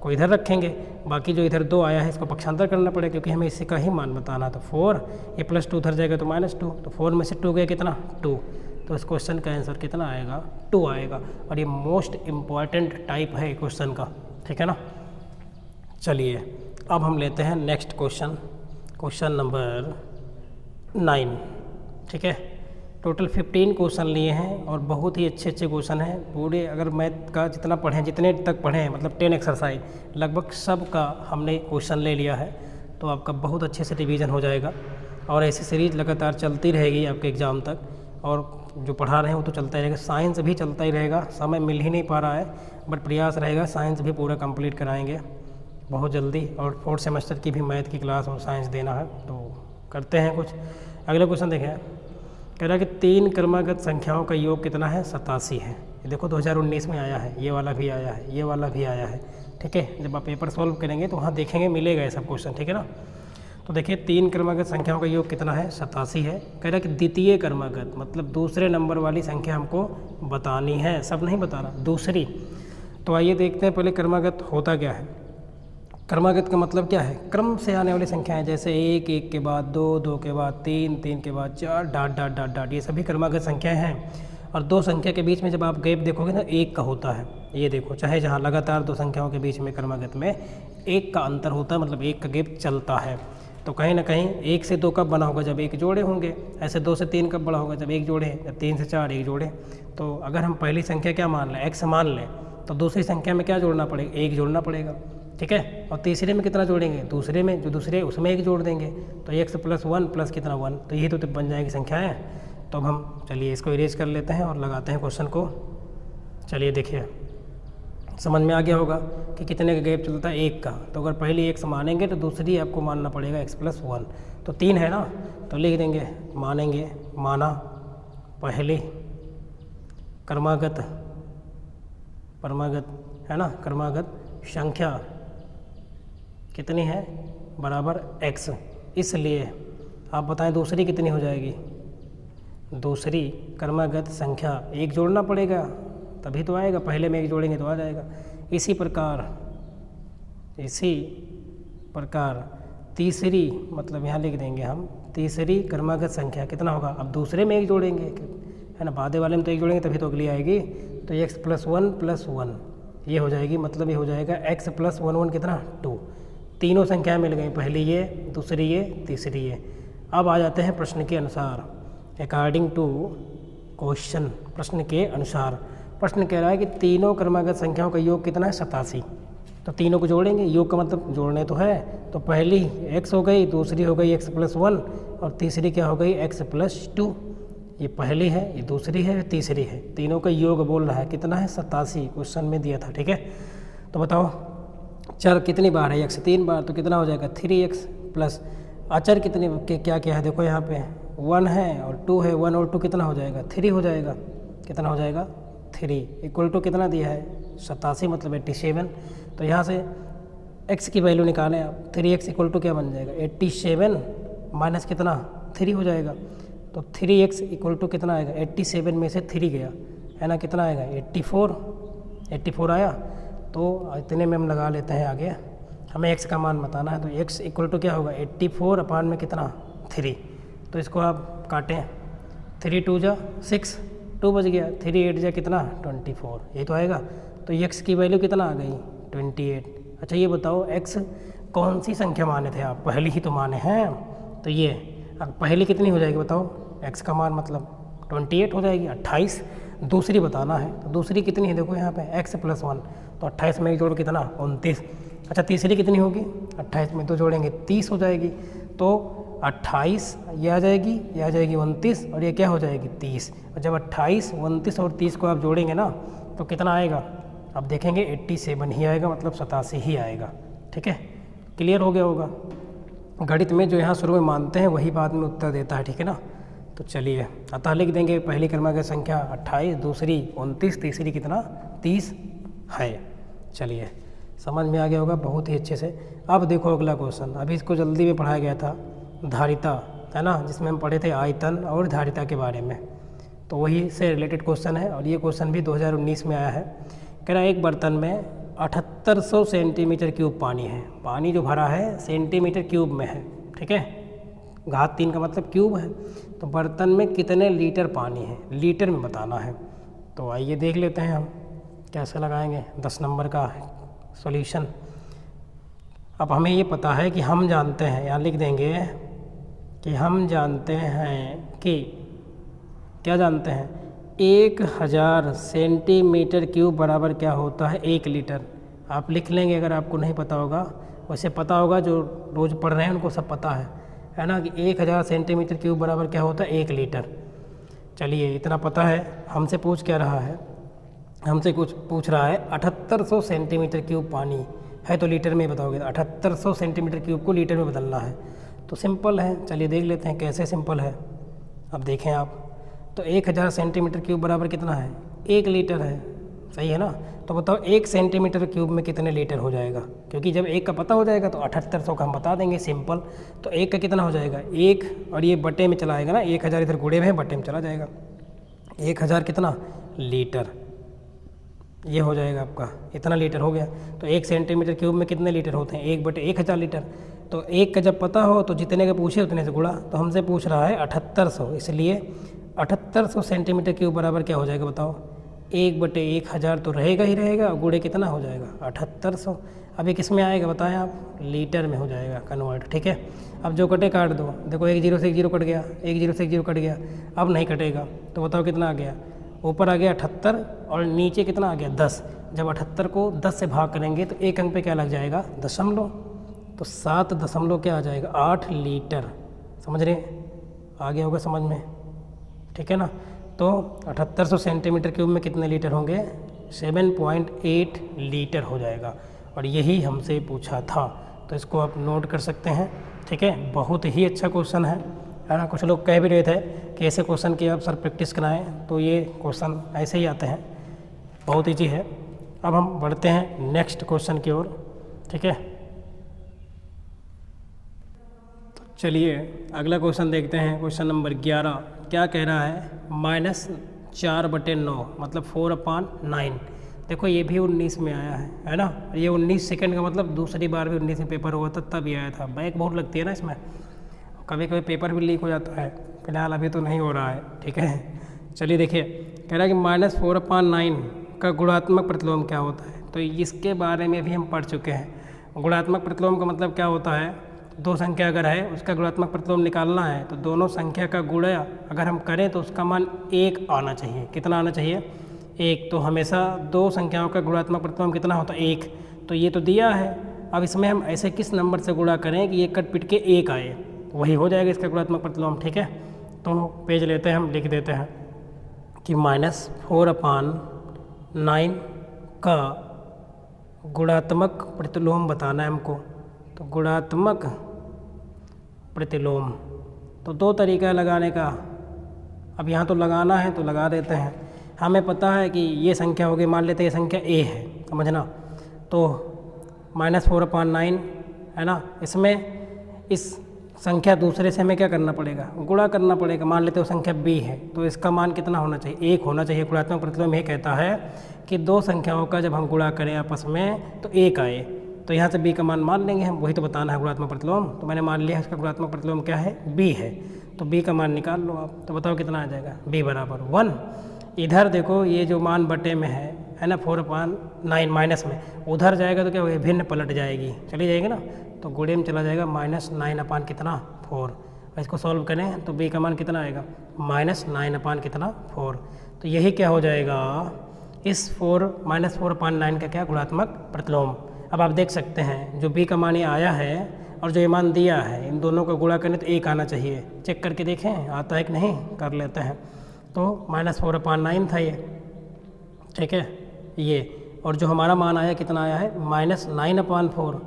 को इधर रखेंगे। बाकी जो इधर 2 आया है इसको पक्षांतर करना पड़ेगा, क्योंकि हमें इसी का ही मान बताना। तो 4, ये +2 उधर जाएगा तो -2, तो 4 में से 2 गया कितना, 2। तो इस क्वेश्चन का आंसर कितना आएगा, 2 आएगा। और ये मोस्ट इम्पॉर्टेंट टाइप है क्वेश्चन का, ठीक है ना। चलिए अब हम लेते हैं नेक्स्ट क्वेश्चन, क्वेश्चन नंबर 9, ठीक है। टोटल 15 क्वेश्चन लिए हैं और बहुत ही अच्छे अच्छे क्वेश्चन हैं पूरे। अगर मैथ का जितना पढ़ें, जितने तक पढ़ें, मतलब 10 एक्सरसाइज लगभग सब का हमने क्वेश्चन ले लिया है, तो आपका बहुत अच्छे से रिवीजन हो जाएगा। और ऐसी सीरीज लगातार चलती रहेगी आपके एग्ज़ाम तक, और जो पढ़ा रहे हैं वो तो चलता ही रहेगा। साइंस भी चलता ही रहेगा, समय मिल ही नहीं पा रहा है, बट प्रयास रहेगा, साइंस भी पूरा कंप्लीट कराएंगे बहुत जल्दी। और 4th सेमेस्टर की भी मैथ की क्लास और साइंस देना है, तो करते हैं कुछ। अगला क्वेश्चन देखें, कह रहा है कि 3 क्रमागत संख्याओं का योग कितना है, 87 है। ये देखो 2019 में आया है, ये वाला भी आया है, ये वाला भी आया है, ठीक है। जब आप पेपर सॉल्व करेंगे तो वहाँ देखेंगे, मिलेगा ये सब क्वेश्चन, ठीक है ना। तो देखिए 3 क्रमागत संख्याओं का योग कितना है, 87 है। कह रहा है कि द्वितीय क्रमागत मतलब दूसरे नंबर वाली संख्या हमको बतानी है, सब नहीं बताना, दूसरी। तो आइए देखते हैं पहले क्रमागत होता क्या है। क्रमागत का मतलब क्या है, क्रम से आने वाली संख्याएं, जैसे 1, 1 के बाद 2, 2 के बाद 3, 3 के बाद 4, डाट डाट डाट डाट, ये सभी क्रमागत संख्याएं हैं। और 2 संख्या के बीच में जब आप गैप देखोगे ना, 1 का होता है। ये देखो, चाहे जहाँ लगातार 2 संख्याओं के बीच में क्रमागत में 1 का अंतर होता है, मतलब 1 का गैप चलता है। तो कहीं ना कहीं 1 से 2 कब बना होगा, जब 1 जोड़े होंगे। ऐसे 2 से 3 कब बड़ा होगा, जब 1 जोड़े, जब 3 से 4 1 जोड़े। तो अगर हम पहली संख्या क्या मान लें, x मान लें, तो दूसरी संख्या में क्या जोड़ना पड़ेगा, 1 जोड़ना पड़ेगा, ठीक है। और तीसरे में कितना जोड़ेंगे, दूसरे में जो दूसरे उसमें 1 जोड़ देंगे, तो x + 1 प्लस कितना 1, तो यही तो बन जाएगी संख्याएं। तो अब हम चलिए इसको इरेज कर लेते हैं और लगाते हैं क्वेश्चन को। चलिए देखिए, समझ में आ गया होगा कि कितने का गैप चलता है, 1 का। तो अगर पहली x मानेंगे तो दूसरी आपको मानना पड़ेगा x + 1, तो 3 है ना, तो लिख देंगे, मानेंगे, माना, पहली क्रमागत, परमागत है ना, क्रमागत संख्या कितनी है, बराबर x। इसलिए आप बताएं दूसरी कितनी हो जाएगी, दूसरी क्रमागत संख्या 1 जोड़ना पड़ेगा तभी तो आएगा, पहले में 1 जोड़ेंगे तो आ जाएगा। इसी प्रकार तीसरी, मतलब यहाँ लिख देंगे हम, तीसरी क्रमागत संख्या कितना होगा, अब दूसरे में 1 जोड़ेंगे, है ना, बादे वाले में तो 1 जोड़ेंगे तभी तो अगली आएगी। तो x + 1 + 1 ये हो जाएगी, मतलब ये हो जाएगा x + 1 1 कितना, 2। तीनों संख्याएं मिल गई, पहली ये, दूसरी ये, तीसरी ये। अब आ जाते हैं प्रश्न के अनुसार, अकॉर्डिंग टू क्वेश्चन, प्रश्न के अनुसार। प्रश्न कह रहा है कि तीनों क्रमागत संख्याओं का योग कितना है, 87। तो तीनों को जोड़ेंगे, योग का मतलब जोड़ने तो है। तो पहली x हो गई, दूसरी हो गई x + 1 और तीसरी क्या हो गई, x + 2। ये पहली है, ये दूसरी है, ये तीसरी है, तीनों का योग बोल रहा है कितना है, 87, क्वेश्चन में दिया था, ठीक है। तो बताओ चर कितनी बार है, x 3 बार, तो कितना हो जाएगा 3x प्लस अचर कितने क्या क्या है, देखो यहाँ पे 1 है और 2 है, 1 और 2 कितना हो जाएगा, 3 हो जाएगा, कितना हो जाएगा 3 = कितना दिया है 87 मतलब 87। तो यहाँ से x की वैल्यू निकालें आप। 3x इक्वल टू क्या बन जाएगा 87 माइनस कितना 3 हो जाएगा। तो 3x इक्वल टू कितना आएगा 87 में से 3 गया है ना, कितना आएगा 84 आया। तो इतने में हम लगा लेते हैं आगे, हमें x का मान बताना है। तो x इक्वल टू क्या होगा 84 अपान में कितना 3। तो इसको आप काटें, 3 2 जा 6, 2 बच गया, 3 8 जा कितना 24, ये तो आएगा। तो x की वैल्यू कितना आ गई 28। अच्छा ये बताओ x कौन सी संख्या माने थे आप, पहली ही तो माने हैं। तो ये अब पहली कितनी हो जाएगी बताओ, x का मान मतलब 28 हो जाएगी। 28 दूसरी बताना है, तो दूसरी कितनी है देखो यहाँ पे x + 1, तो 28 में एक जोड़ कितना 29। अच्छा तीसरी कितनी होगी 28 में 2 जोड़ेंगे 30 हो जाएगी। तो 28 ये आ जाएगी, ये आ जाएगी 29 और ये क्या हो जाएगी 30। और जब 28 29 और 30 को आप जोड़ेंगे ना तो कितना आएगा, अब देखेंगे 87 ही आएगा, मतलब 87 ही आएगा। ठीक है, क्लियर हो गया होगा। गणित में जो यहाँ शुरू में मानते हैं वही बाद में उत्तर देता है, ठीक है ना। तो चलिए अतः लिख देंगे पहली क्रमांक संख्या 28, दूसरी 29, तीसरी कितना 30 है। चलिए समझ में आ गया होगा बहुत ही अच्छे से। अब देखो अगला क्वेश्चन, अभी इसको जल्दी में पढ़ाया गया था, धारिता है ना, जिसमें हम पढ़े थे आयतन और धारिता के बारे में। तो वही से रिलेटेड क्वेश्चन है और ये क्वेश्चन भी 2019 में आया है। कह रहा है एक बर्तन में 7800 सेंटीमीटर क्यूब पानी है। पानी जो भरा है सेंटीमीटर क्यूब में है, ठीक है, घात 3 का मतलब क्यूब है। तो बर्तन में कितने लीटर पानी है, लीटर में बताना है। तो आइए देख लेते हैं हम कैसे लगाएंगे 10 नंबर का सॉल्यूशन। अब हमें ये पता है कि हम जानते हैं, यहाँ लिख देंगे कि हम जानते हैं कि क्या जानते हैं 1000 सेंटीमीटर क्यूब बराबर क्या होता है 1 लीटर। आप लिख लेंगे अगर आपको नहीं पता होगा, वैसे पता होगा जो रोज़ पढ़ रहे हैं उनको सब पता है ना, कि 1000 सेंटीमीटर क्यूब बराबर क्या होता है 1 लीटर। चलिए इतना पता है। हमसे पूछ क्या रहा है, हमसे कुछ पूछ रहा है 7800 सेंटीमीटर क्यूब पानी है, तो लीटर में बताओगे। 7800 सेंटीमीटर क्यूब को लीटर में बदलना है, तो सिंपल है। चलिए देख लेते हैं कैसे सिंपल है। अब देखें आप, तो 1000 सेंटीमीटर क्यूब बराबर कितना है 1 लीटर है, सही है ना। तो बताओ 1 सेंटीमीटर क्यूब में कितने लीटर हो जाएगा, क्योंकि जब 1 का पता हो जाएगा तो 7800 का हम बता देंगे, सिंपल। तो 1 का कितना हो जाएगा 1, और ये बटे में चला आएगा ना, 1000 इधर गुणे में बटे में चला जाएगा। 1000 कितना लीटर, ये हो जाएगा आपका, इतना लीटर हो गया। तो 1 सेंटीमीटर क्यूब में कितने लीटर होते हैं 1 बटे 1000 लीटर। तो 1 का जब पता हो तो जितने का पूछे उतने से गुणा। तो हमसे पूछ रहा है 7800, इसलिए 7800 सेंटीमीटर क्यूब बराबर क्या हो जाएगा बताओ 1 बटे 1000 तो रहेगा ही रहेगा, और गुणे कितना हो जाएगा 7800। अभी किस में आएगा बताएं आप, लीटर में हो जाएगा कन्वर्ट, ठीक है। अब जो कटे काट दो, देखो 1 0 से 1 0 कट गया, 1 0 से 1 0 कट गया, अब नहीं कटेगा। तो बताओ कितना आ गया, ऊपर आ गया 78 और नीचे कितना आ गया 10। जब 78 को 10 से भाग करेंगे तो एक अंक पे क्या लग जाएगा दशमलव, तो 7 दशमलव क्या आ जाएगा 8 लीटर। समझ रहे, आ गया होगा समझ में, ठीक है ना। तो 7800 सेंटीमीटर क्यूब में कितने लीटर होंगे 7.8 लीटर हो जाएगा, और यही हमसे पूछा था। तो इसको आप नोट कर सकते हैं, ठीक है। बहुत ही अच्छा क्वेश्चन है ना। कुछ लोग कह भी रहे थे कि ऐसे क्वेश्चन की आप सर प्रैक्टिस कराएं, तो ये क्वेश्चन ऐसे ही आते हैं, बहुत ईजी है। अब हम बढ़ते हैं नेक्स्ट क्वेश्चन की ओर, ठीक है। तो चलिए अगला क्वेश्चन देखते हैं, क्वेश्चन नंबर 11। क्या कह रहा है -4/9 मतलब 4/9। देखो ये भी 19 में आया है ना। ये 19 सेकंड का मतलब दूसरी बार भी 19 में पेपर हुआ था, तब भी आया था। बैक बहुत लगती है ना इसमें, कभी कभी पेपर भी लीक हो जाता है। फिलहाल अभी तो नहीं हो रहा है, ठीक है। चलिए देखिए, कह रहा है कि -4/9 का गुणात्मक प्रतिलोम क्या होता है। तो इसके बारे में भी हम पढ़ चुके हैं। गुणात्मक प्रतिलोम का मतलब क्या होता है, दो संख्या अगर है उसका गुणात्मक प्रतिलोम निकालना है, तो दोनों संख्या का गुणा अगर हम करें तो उसका मान 1 आना चाहिए। कितना आना चाहिए 1। तो हमेशा दो संख्याओं का गुणात्मक प्रतिलोम कितना होता है 1। तो ये तो दिया है, अब इसमें हम ऐसे किस नंबर से गुणा करें कि ये कट पिट के 1 आए, वही हो जाएगा इसका गुणात्मक प्रतिलोम, ठीक है। तो पेज लेते हैं, हम लिख देते हैं कि -4/9 का गुणात्मक प्रतिलोम बताना है हमको। तो गुणात्मक प्रतिलोम, तो दो तरीका है लगाने का। अब यहाँ तो लगाना है तो लगा देते हैं। हमें पता है कि ये संख्या होगी, मान लेते हैं ये संख्या a है, समझना। तो -4/9 है ना, इसमें इस संख्या दूसरे से हमें क्या करना पड़ेगा, गुणा करना पड़ेगा। मान लेते हो संख्या b है, तो इसका मान कितना होना चाहिए, 1 होना चाहिए। गुणात्मक प्रतिलोम ये कहता है कि दो संख्याओं का जब हम गुणा करें आपस में तो 1 आए, तो यहाँ से b का मान मान लेंगे हम, वही तो बताना है गुणात्मक प्रतिलोम। तो मैंने मान लिया इसका गुणात्मक प्रतिलोम क्या है, b है, तो b का मान निकाल लो आप। तो बताओ कितना आ जाएगा, b बराबर 1। इधर देखो ये जो मान बटे में है ना 4/9 माइनस में, उधर जाएगा तो क्या होगा, भिन्न पलट जाएगी, चली जाएगी ना, तो गुणे में चला जाएगा -9 कितना 4। और इसको सॉल्व करें तो b का मान कितना आएगा, -9 कितना 4। तो यही क्या हो जाएगा, इस -4/9 का क्या गुणात्मक प्रतिलोम। अब आप देख सकते हैं जो b का मान ये आया है और जो ये मान दिया है, इन दोनों को गुणा करें तो 1 आना चाहिए। चेक करके देखें आता है कि नहीं, कर लेते हैं। तो -4/9 था ये, ठीक है ये, और जो हमारा मान आया कितना आया है, -9/4।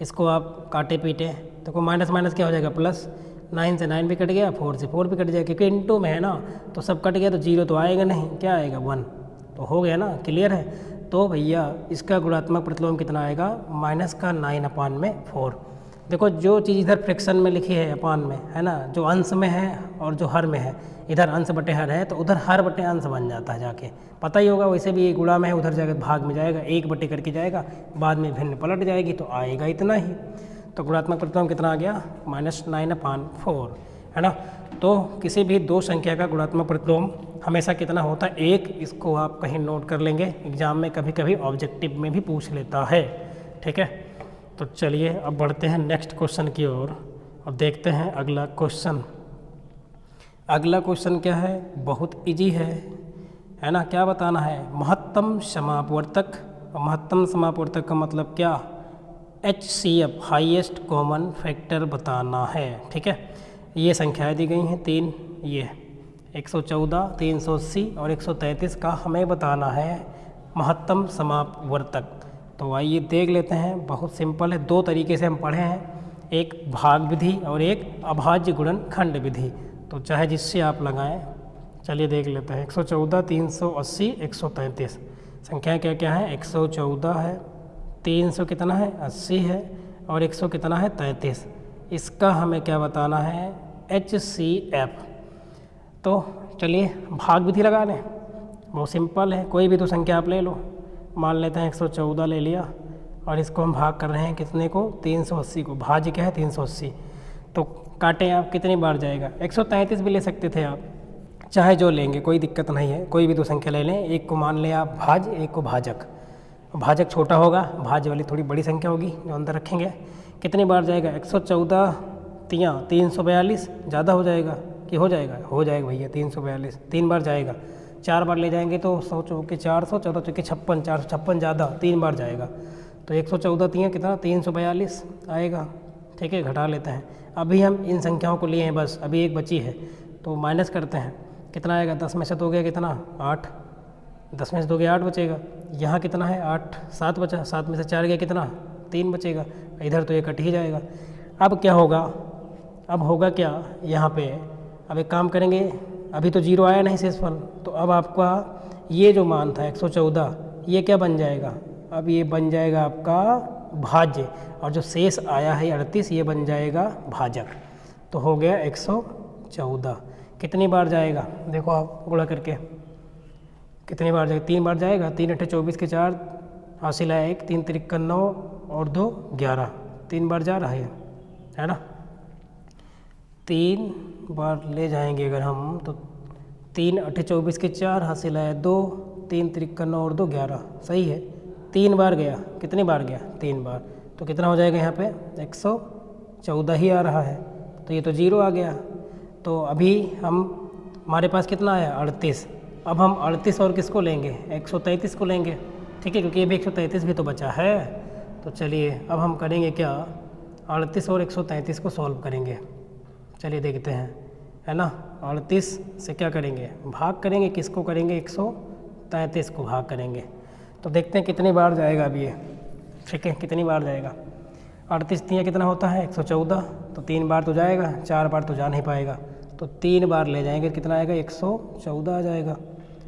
इसको आप काटे पीटे तो माइनस माइनस क्या हो जाएगा प्लस, 9 से 9 भी कट गया, 4 से 4 भी कट जाएगा, क्योंकि इनटू में है ना, तो सब कट गया तो 0 तो आएगा नहीं, क्या आएगा 1, तो हो गया ना, क्लियर है। तो भैया इसका गुणात्मक प्रतिलोम कितना आएगा, -9/4। देखो जो चीज़ इधर फ्रैक्शन में लिखी है अपान में, है ना, जो अंश में है और जो हर में है, इधर अंश बटे हर है तो उधर हर बटे अंश बन जाता है जाके, पता ही होगा। वैसे भी ये गुणा में है, उधर जाकर भाग में जाएगा, 1 बटे करके जाएगा, बाद में भिन्न पलट जाएगी तो आएगा इतना ही। तो गुणात्मक प्रतिलोम कितना आ गया, -9/4, है ना। तो किसी भी दो संख्या का गुणात्मक प्रतिलोम हमेशा कितना होता है, 1। इसको आप कहीं नोट कर लेंगे, एग्जाम में कभी कभी ऑब्जेक्टिव में भी पूछ लेता है, ठीक है। तो चलिए अब बढ़ते हैं नेक्स्ट क्वेश्चन की ओर और देखते हैं अगला क्वेश्चन। अगला क्वेश्चन क्या है, बहुत इजी है ना। क्या बताना है, महत्तम समापवर्तक। महत्तम समापवर्तक का मतलब क्या, HCF हाईएस्ट कॉमन फैक्टर बताना है, ठीक है। ये संख्याएं दी गई हैं 3, ये 114, 380 और 133 का हमें बताना है महत्तम समापवर्तक। तो आइए देख लेते हैं, बहुत सिंपल है, 2 तरीके से हम पढ़े हैं, एक भाग विधि और एक अभाज्य गुणनखंड विधि। तो चाहे जिससे आप लगाएं, चलिए देख लेते हैं। 114, 380, 133 संख्याएं क्या क्या हैं, 114 है, 300 कितना है 80 है, और 100 कितना है 33। इसका हमें क्या बताना है, HCF। तो चलिए भाग विधि लगा लें, बहुत सिंपल है, कोई भी तो संख्या आप ले लो। मान लेते हैं 114 ले लिया और इसको हम भाग कर रहे हैं कितने को, 380 को। भाज्य क्या है 380, तो काटें आप, कितनी बार जाएगा, 133 भी ले सकते थे आप, चाहे जो लेंगे कोई दिक्कत नहीं है, कोई भी दो संख्या ले लें। एक को मान लें आप भाज्य, एक को भाजक। भाजक छोटा होगा, भाज्य वाली थोड़ी बड़ी संख्या होगी जो अंदर रखेंगे। कितनी बार जाएगा, 114 342, ज़्यादा हो जाएगा कि हो जाएगा, हो जाएगा भैया 342, 3 बार जाएगा। 4 बार ले जाएंगे तो 100 चौके 400, 14 चौके 56, 456 ज़्यादा, 3 बार जाएगा तो 114 3 कितना 342 आएगा, ठीक है। घटा लेते हैं, अभी हम इन संख्याओं को लिए हैं बस, अभी एक बची है तो माइनस करते हैं, कितना आएगा, 10 में से 2 गया कितना 8, 10 में से 2 गया 8 बचेगा। यहाँ कितना है 8, 7 बचा, 7 में से 4 गया कितना 3 बचेगा, इधर तो ये कट ही जाएगा। अब क्या होगा, अब होगा क्या यहाँ पे, अब एक काम करेंगे, अभी तो 0 आया नहीं शेषफल, तो अब आपका ये जो मान था 114 ये क्या बन जाएगा, अब ये बन जाएगा आपका भाज्य, और जो शेष आया है 38 ये बन जाएगा भाजक। तो हो गया 114। कितनी बार जाएगा, देखो आप गुणा करके कितनी बार जाएगा, 3 बार जाएगा। 3 8 24 के 4 हासिल है 1, 3 3 9 और 2 11, 3 बार जा रहा है ना। 3 बार ले जाएंगे अगर हम, तो 3 8 24 के 4 हासिल है 2, 3 3 9 और 2 11, सही है। 3 बार गया, कितनी बार गया 3 बार, तो कितना हो जाएगा यहाँ पे 114 ही आ रहा है, तो ये तो 0 आ गया। तो अभी हमारे पास कितना आया 38, अब हम 38 और किसको लेंगे 133 को लेंगे, ठीक है, क्योंकि ये भी 133 भी तो बचा है। तो चलिए अब हम करेंगे क्या, 38 और 133 को सॉल्व करेंगे। चलिए देखते हैं, है ना। 38 से क्या करेंगे, भाग करेंगे, किसको करेंगे 133 को भाग करेंगे, तो देखते हैं कितनी बार जाएगा अब ये, ठीक है, कितनी बार जाएगा। 38 3 कितना होता है 114, तो 3 बार तो जाएगा, 4 बार तो जा नहीं पाएगा, तो 3 बार ले जाएंगे, कितना आएगा 114 आ जाएगा।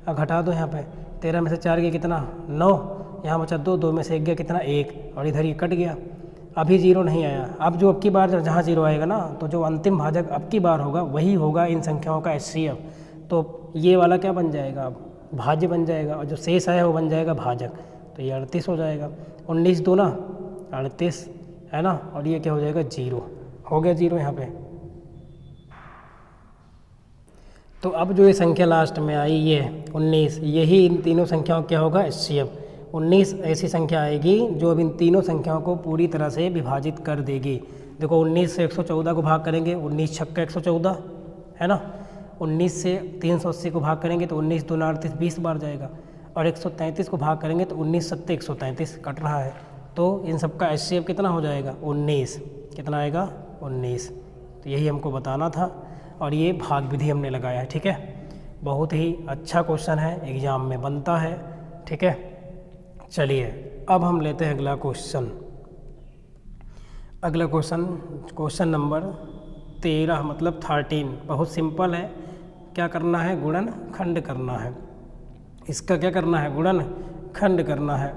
अब घटा दो यहाँ पे, 13 में से 4 गया कितना 9, यहाँ बचा 2, 2 में से 1 गया कितना 1, और इधर ये कट गया, अभी 0 नहीं आया। अब जो अब की बार जहाँ 0 आएगा ना, तो जो अंतिम भाजक अब की बार होगा वही होगा इन संख्याओं का HCF। तो ये वाला क्या बन जाएगा, अब भाज्य बन जाएगा, और जो शेष आया वो बन जाएगा भाजक। तो ये 38 हो जाएगा, 19 दूना 38 है ना, और ये क्या हो जाएगा 0, हो गया 0 यहाँ पे। तो अब जो ये संख्या लास्ट में आई ये 19, यही इन तीनों संख्याओं क्या होगा HCF। 19 ऐसी संख्या आएगी जो अब इन तीनों संख्याओं को पूरी तरह से विभाजित कर देगी। देखो 19 से 114 को भाग करेंगे, 19 छक्का 114 है ना, 19 से 380 को भाग करेंगे तो 19 दूना 38 20 बार जाएगा, और 133 को भाग करेंगे तो 19 सत्ते 133 कट रहा है। तो इन सब का HCF कितना हो जाएगा 19, कितना आएगा 19। तो यही हमको बताना था, और ये भाग विधि हमने लगाया है। ठीक है, बहुत ही अच्छा क्वेश्चन है, एग्ज़ाम में बनता है। ठीक है, चलिए अब हम लेते हैं अगला क्वेश्चन। अगला क्वेश्चन नंबर 13 मतलब 13, बहुत सिंपल है। क्या करना है, गुणन खंड करना है। इसका क्या करना है, गुणन खंड करना है।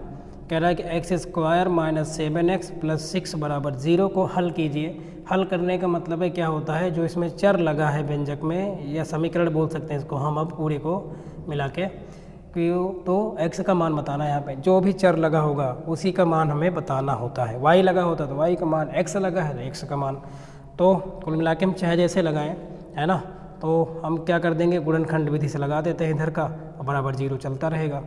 कह रहा है कि x² - 7x + 6 = 0 को हल कीजिए। हल करने का मतलब है क्या होता है, जो इसमें चर लगा है व्यंजक में, या समीकरण बोल सकते हैं इसको हम अब पूरे को मिला के, तो x का मान बताना है। यहाँ पे जो भी चर लगा होगा उसी का मान हमें बताना होता है। y लगा होता तो y का मान, x लगा है तो x का मान। तो कुल मिला के हम चाहे जैसे लगाएं, है ना, तो हम क्या कर देंगे, गुणनखंड विधि से लगा देते हैं इधर का, बराबर 0 चलता रहेगा।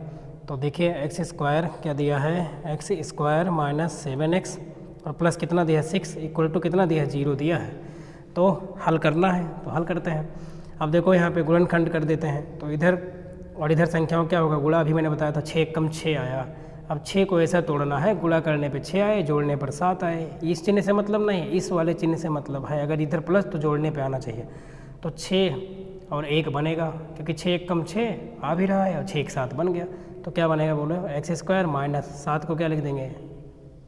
तो देखिए x² क्या दिया है, x² - 7x और प्लस कितना दिया है 6 = कितना दिया है 0 दिया है। तो हल करना है, तो हल करते हैं। अब देखो यहाँ पे गुणनखंड कर देते हैं, तो इधर और इधर संख्याओं क्या होगा, गुणा अभी मैंने बताया था 6 कम 6 आया। अब 6 को ऐसा तोड़ना है, गुणा करने पे 6 आए, जोड़ने पर 7 आए। इस चिन्ह से मतलब नहीं, इस वाले चिन्ह से मतलब है। अगर इधर प्लस तो जोड़ने पे आना चाहिए। तो 6 और 1 बनेगा, क्योंकि 6 कम 6 आ भी रहा है, और 6 एक साथ बन गया। तो क्या बनेगा बोलो, x² - 7 को क्या लिख देंगे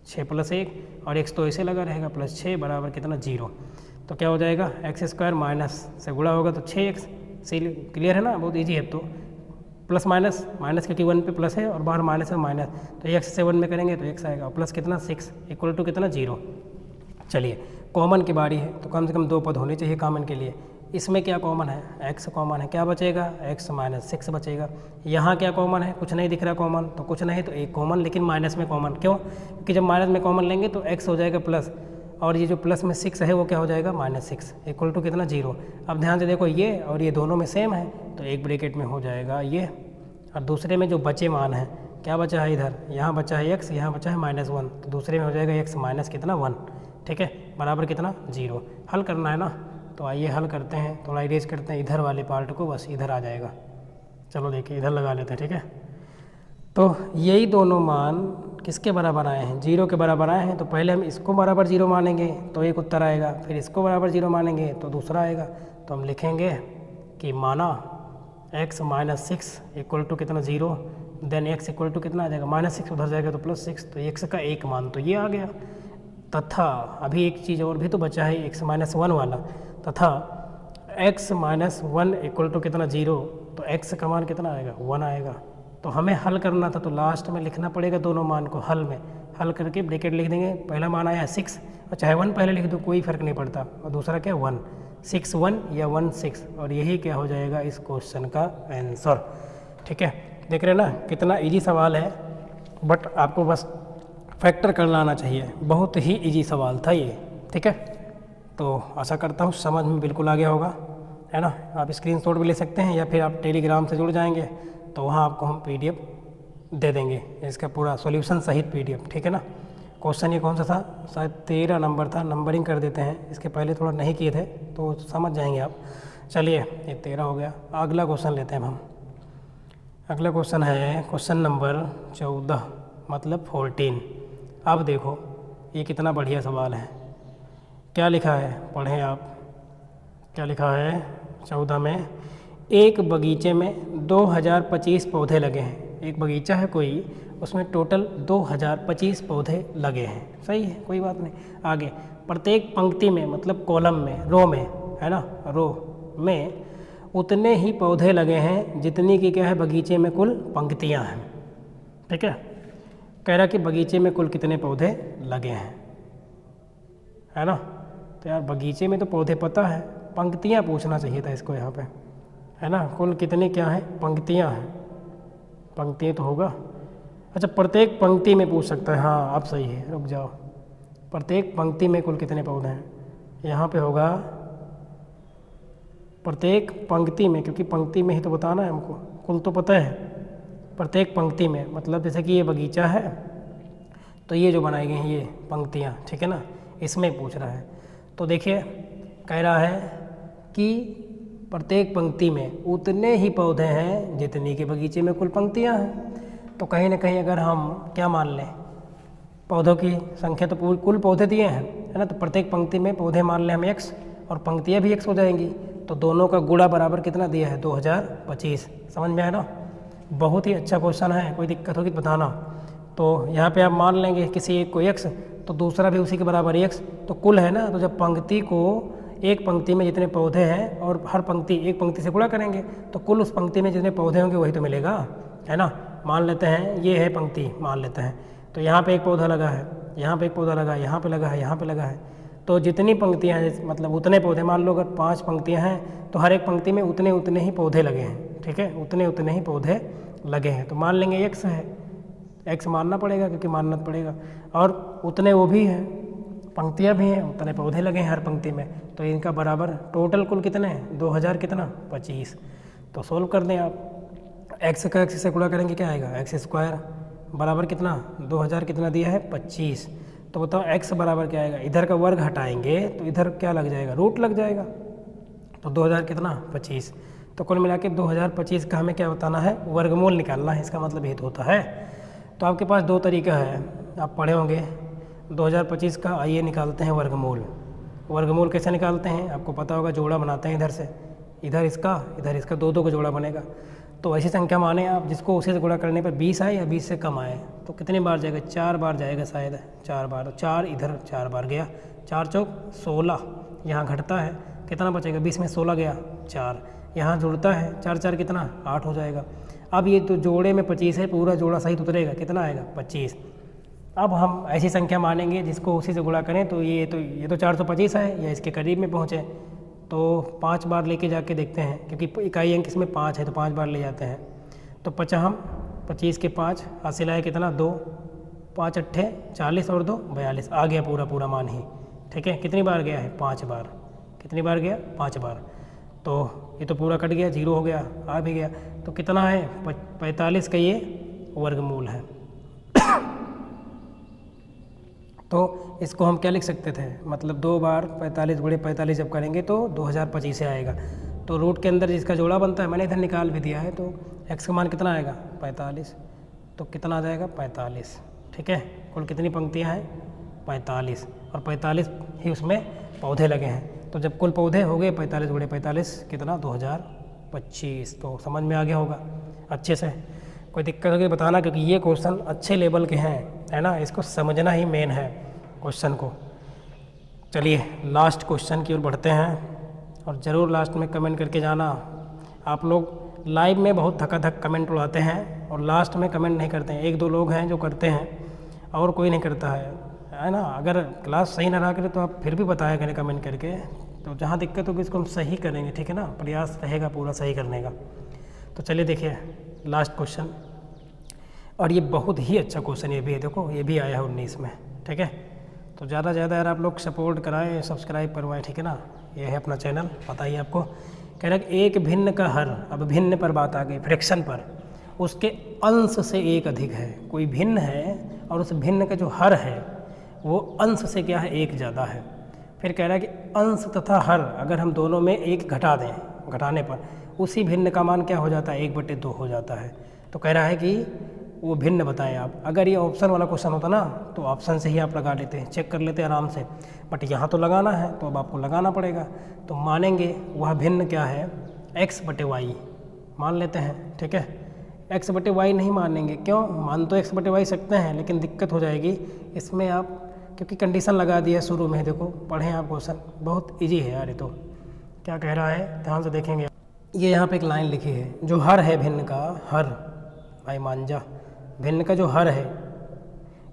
6 + 1, और x तो ऐसे लगा रहेगा +6 बराबर कितना 0। तो क्या हो जाएगा, x² माइनस से गुणा होगा तो 6x। क्लियर है ना, बहुत ईजी है। तो प्लस माइनस, माइनस क्योंकि 1 पे प्लस है और बाहर माइनस है माइनस, तो x से 1 में करेंगे तो x आएगा, प्लस कितना 6 = कितना 0। चलिए कॉमन की बारी है, तो कम से कम 2 पद होने चाहिए कॉमन के लिए। इसमें क्या कॉमन है, x कॉमन है, क्या बचेगा x - 6 बचेगा। यहाँ क्या कॉमन है, कुछ नहीं दिख रहा कॉमन, तो कुछ नहीं तो 1 कॉमन, लेकिन माइनस में कॉमन। क्यों, क्योंकि जब माइनस में कॉमन लेंगे तो x हो जाएगा प्लस, और ये जो प्लस में 6 है वो क्या हो जाएगा -6 = कितना 0। अब ध्यान से देखो, ये और ये दोनों में सेम है, तो एक ब्रैकेट में हो जाएगा ये, और दूसरे में जो बचे मान है, क्या बचा है इधर, यहाँ बचा है x, यहाँ बचा है -1, तो दूसरे में हो जाएगा x माइनस कितना 1। ठीक है, बराबर कितना 0। हल करना है ना, तो आइए हल करते हैं। थोड़ा इरेज करते हैं इधर वाले पार्ट को, बस इधर आ जाएगा। चलो देखिए इधर लगा लेते हैं। ठीक है, तो यही दोनों मान किसके बराबर आए हैं, 0 के बराबर आए हैं। तो पहले हम इसको बराबर 0 मानेंगे तो एक उत्तर आएगा, फिर इसको बराबर 0 मानेंगे तो दूसरा आएगा। तो हम लिखेंगे कि माना x - 6 = कितना 0, देन x = कितना आ जाएगा -6, उधर जाएगा तो +6, तो x का एक मान तो ये आ गया। तथा अभी एक चीज़ और भी तो बचा है, x - 1 वाला, तथा x - 1 = कितना 0, तो x का मान कितना आएगा 1 आएगा। तो हमें हल करना था, तो लास्ट में लिखना पड़ेगा दोनों मान को हल में, हल करके ब्रैकेट लिख देंगे। पहला मान आया 6, और चाहे 1 पहले लिख दो कोई फ़र्क नहीं पड़ता, और दूसरा क्या 1, 6 1 या 1 6, और यही क्या हो जाएगा इस क्वेश्चन का आंसर। ठीक है, देख रहे हैं ना कितना इजी सवाल है, बट आपको बस फैक्टर करना आना चाहिए। बहुत ही इजी सवाल था ये। ठीक है, तो आशा करता हूँ समझ में बिल्कुल आ गया होगा, है ना। आप स्क्रीनशॉट भी ले सकते हैं, या फिर आप टेलीग्राम से जुड़ जाएंगे तो वहाँ आपको हम PDF दे देंगे, इसका पूरा सॉल्यूशन सहित PDF। ठीक है ना। क्वेश्चन ये कौन सा था, शायद 13 नंबर था। नंबरिंग कर देते हैं, इसके पहले थोड़ा नहीं किए थे तो समझ जाएंगे आप। चलिए ये 13 हो गया। अगला क्वेश्चन लेते हैं हम। अगला क्वेश्चन है क्वेश्चन नंबर 14 मतलब 14। अब देखो ये कितना बढ़िया सवाल है। क्या लिखा है, पढ़ें आप। क्या लिखा है 14 में, एक बगीचे में 2025 पौधे लगे हैं। एक बगीचा है कोई, उसमें टोटल 2025 पौधे लगे हैं। सही है, कोई बात नहीं। आगे प्रत्येक पंक्ति में मतलब कॉलम में, रो में, है ना, रो में उतने ही पौधे लगे हैं जितनी की क्या है बगीचे में कुल पंक्तियां हैं। ठीक है, कह रहा कि बगीचे में कुल कितने पौधे लगे हैं, है ना। तो यार बगीचे में तो पौधे पता है, पंक्तियां पूछना चाहिए था इसको यहाँ पे, है ना। कुल कितने क्या है पंक्तियां हैं, पंक्तियाँ तो होगा। अच्छा प्रत्येक पंक्ति में पूछ सकता है, हाँ अब सही है, रुक जाओ। प्रत्येक पंक्ति में कुल कितने पौधे हैं, यहाँ पे होगा प्रत्येक पंक्ति में, क्योंकि पंक्ति में ही तो बताना है हमको, कुल तो पता है। प्रत्येक पंक्ति में मतलब जैसे कि ये बगीचा है तो ये जो बनाई गई हैं ये पंक्तियाँ, ठीक है ना, इसमें पूछ रहा है। तो देखिए कह रहा है कि प्रत्येक पंक्ति में उतने ही पौधे हैं जितनी के बगीचे में कुल पंक्तियाँ हैं। तो कहीं ना कहीं अगर हम क्या मान लें, पौधों की संख्या तो पूरी कुल पौधे दिए हैं, है ना, तो प्रत्येक पंक्ति में पौधे मान लें हम x और पंक्तियाँ भी x हो जाएंगी। तो दोनों का गुणा बराबर कितना दिया है 2025। समझ में आया ना, बहुत ही अच्छा क्वेश्चन है, कोई दिक्कत होगी तो बताना। तो यहाँ पे आप मान लेंगे किसी एक को x तो दूसरा भी उसी के बराबर x, तो कुल है ना। तो जब पंक्ति को एक पंक्ति में जितने पौधे हैं और हर पंक्ति एक पंक्ति से गुणा करेंगे तो कुल उस पंक्ति में जितने पौधे होंगे वही तो मिलेगा, है ना। मान लेते हैं ये है पंक्ति, मान लेते हैं तो यहाँ पे एक पौधा लगा है, यहाँ पे एक पौधा लगा है, यहाँ पे लगा है, यहाँ पे लगा है। तो जितनी पंक्तियाँ हैं मतलब उतने पौधे, मान लो अगर 5 पंक्तियाँ हैं तो हर एक पंक्ति में उतने उतने ही पौधे लगे हैं। ठीक है, उतने उतने ही पौधे लगे हैं। तो मान लेंगे x है, x मानना पड़ेगा क्योंकि मानना पड़ेगा, और उतने वो भी हैं, पंक्तियाँ भी हैं, उतने पौधे लगे हैं हर पंक्ति में। तो इनका बराबर टोटल कुल कितने हैं 2000 कितना 25। तो सोल्व कर दें आप, x का x से गुणा करेंगे क्या आएगा x² बराबर कितना 2000 कितना दिया है 25। तो बताओ x बराबर क्या आएगा, इधर का वर्ग हटाएंगे तो इधर क्या लग जाएगा रूट लग जाएगा। तो 2000 कितना 25। तो कुल मिला के 2025 का हमें क्या बताना है वर्गमूल निकालना है, इसका मतलब ये तो होता है। तो आपके पास दो तरीका है, आप पढ़े होंगे 2025 का। आइए निकालते हैं वर्गमूल। वर्गमूल कैसे निकालते हैं आपको पता होगा, जोड़ा बनाते हैं इधर से, इधर इसका 2 का जोड़ा बनेगा। तो ऐसी संख्या माने आप जिसको उसे से गुणा करने पर 20 आए या 20 से कम आए, तो कितनी बार जाएगा 4 बार जाएगा शायद, 4 बार। तो 4 इधर 4 बार गया, 4 चौक 16, यहाँ घटता है कितना बचेगा 20 में 16 गया 4, यहाँ जुड़ता है 4 4 कितना 8 हो जाएगा। अब ये तो जोड़े में 25 है, पूरा जोड़ा सहित उतरेगा कितना आएगा 25। अब हम ऐसी संख्या मानेंगे जिसको उसी से गुणा करें, तो ये तो 425 है या इसके करीब में पहुँचे, तो 5 बार लेके जाके देखते हैं क्योंकि इकाई अंक इसमें 5 है तो 5 बार ले जाते हैं। तो 25 के 5 हासिल आए कितना 2, 5 अट्ठे 40 और 2 42, आ गया पूरा मान ही। ठीक है, कितनी बार गया है 5 बार, कितनी बार गया 5 बार। तो ये तो पूरा कट गया, 0 हो गया, आ भी गया। तो कितना है 45 का ये वर्गमूल है। तो इसको हम क्या लिख सकते थे, मतलब 2 बार 45 गुणे 45 जब करेंगे तो 2025 से आएगा। तो रूट के अंदर जिसका जोड़ा बनता है मैंने इधर निकाल भी दिया है, तो x का मान कितना आएगा 45, तो कितना आ जाएगा 45। ठीक है, कुल कितनी पंक्तियाँ हैं 45, और 45 ही उसमें पौधे लगे हैं। तो जब कुल पौधे हो गए 45 गुणे 45 कितना 2025। तो समझ में आ गया होगा अच्छे से, कोई दिक्कत होगी बताना, क्योंकि ये क्वेश्चन अच्छे लेवल के हैं, है ना, इसको समझना ही मेन है क्वेश्चन को। चलिए लास्ट क्वेश्चन की ओर बढ़ते हैं, और ज़रूर लास्ट में कमेंट करके जाना। आप लोग लाइव में बहुत धक्का कमेंट उड़ाते हैं और लास्ट में कमेंट नहीं करते हैं, 1-2 लोग हैं जो करते हैं और कोई नहीं करता है ना। अगर क्लास सही ना रहा करे तो आप फिर भी बताया करें कमेंट करके, तो जहाँ दिक्कत होगी इसको हम सही करेंगे, ठीक है ना, प्रयास रहेगा पूरा सही करने का। तो चलिए देखिए लास्ट क्वेश्चन, और ये बहुत ही अच्छा क्वेश्चन ये भी है, देखो ये भी आया है 19 में। ठीक है, तो ज़्यादा से ज़्यादा यार आप लोग सपोर्ट कराएं, सब्सक्राइब करवाएं, ठीक है ना, ये है अपना चैनल, पता ही आपको। कह रहा है एक भिन्न का हर, अब भिन्न पर बात आ गई, फ्रैक्शन पर, उसके अंश से एक अधिक है। कोई भिन्न है और उस भिन्न का जो हर है वो अंश से क्या है एक ज़्यादा है। फिर कह रहा है कि अंश तथा हर अगर हम दोनों में एक घटा दें, घटाने पर उसी भिन्न का मान क्या हो जाता है 1/2 हो जाता है। तो कह रहा है कि वो भिन्न बताएं आप। अगर ये ऑप्शन वाला क्वेश्चन होता ना तो ऑप्शन से ही आप लगा लेते हैं, चेक कर लेते आराम से, बट यहाँ तो लगाना है तो अब आपको लगाना पड़ेगा। तो मानेंगे वह भिन्न क्या है x/y मान लेते हैं। ठीक है, x/y नहीं मानेंगे, क्यों, मान तो x/y सकते हैं लेकिन दिक्कत हो जाएगी इसमें आप, क्योंकि कंडीशन लगा दी है शुरू में। देखो पढ़ें आप क्वेश्चन, बहुत ईजी है यार ये तो। क्या कह रहा है ध्यान से देखेंगे, ये यहाँ पे एक लाइन लिखी है, जो हर है भिन्न का, हर भाई मान जा, भिन्न का जो हर है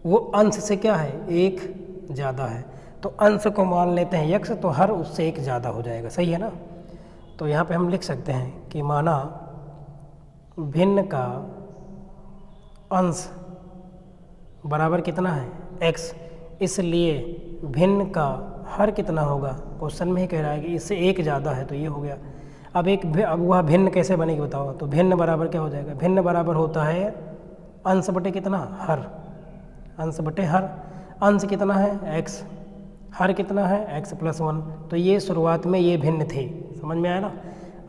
वो अंश से क्या है, एक ज़्यादा है। तो अंश को मान लेते हैं x, तो हर उससे एक ज़्यादा हो जाएगा, सही है ना। तो यहाँ पे हम लिख सकते हैं कि माना भिन्न का अंश बराबर कितना है, x, इसलिए भिन्न का हर कितना होगा, क्वेश्चन में ही कह रहा है कि इससे एक ज़्यादा है, तो ये हो गया। अब वह भिन्न कैसे बनेगी बताओ। तो भिन्न बराबर क्या हो जाएगा, भिन्न बराबर होता है अंश बटे कितना, हर, अंश बटे हर। अंश कितना है x, हर कितना है x + 1। तो ये शुरुआत में ये भिन्न थे, समझ में आया ना।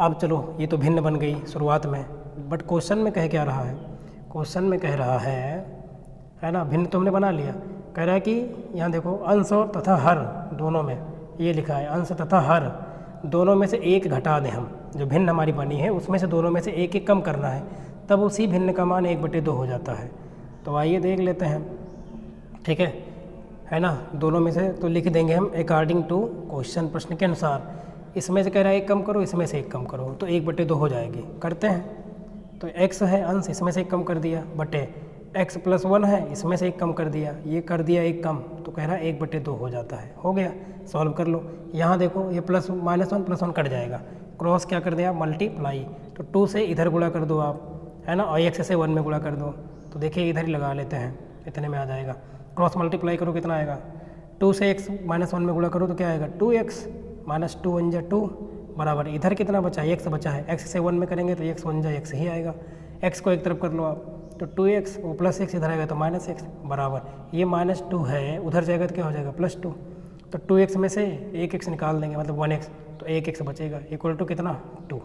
अब चलो ये तो भिन्न बन गई शुरुआत में, बट क्वेश्चन में कह क्या रहा है, क्वेश्चन में कह रहा है ना, भिन्न तो हमने बना लिया। कह रहा है कि यहाँ देखो अंश और तथा हर दोनों में ये लिखा है, अंश तथा हर दोनों में से एक घटा दें हम, जो भिन्न हमारी बनी है उसमें से दोनों में से एक एक कम करना है, तब उसी भिन्न का मान 1/2 हो जाता है। तो आइए देख लेते हैं, ठीक है ना। दोनों में से तो लिख देंगे हम अकॉर्डिंग टू क्वेश्चन, प्रश्न के अनुसार। इसमें से कह रहा है एक कम करो, इसमें से एक कम करो, तो 1/2 हो जाएगी। करते हैं। तो x है अंश, इसमें से एक कम कर दिया, बटे x + 1 है, इसमें से एक कम कर दिया, ये कर दिया एक कम, तो कह रहा है 1/2 हो जाता है। हो गया, सॉल्व कर लो। यहाँ देखो ये +, -1 + 1 कट जाएगा, क्रॉस क्या कर दिया, मल्टीप्लाई। तो 2 से इधर गुणा कर दो आप, है ना, और x से 1 में गुणा कर दो। तो देखिए इधर ही लगा लेते हैं, इतने में आ जाएगा। क्रॉस मल्टीप्लाई करो कितना आएगा, 2 से x -1 में गुणा करो तो क्या आएगा, 2x, -2 1 जा 2 बराबर, इधर कितना बचा है, x बचा है, x से 1 में करेंगे तो x 1 जा x ही आएगा। x को एक तरफ कर लो आप, तो 2x, वो +x इधर आएगा तो -x बराबर, ये -2 है, उधर जाएगा तो क्या हो जाएगा, +2। तो 2x में से एक x निकाल देंगे, मतलब 1x, तो एक x बचेगा, इक्वल टू कितना, 2।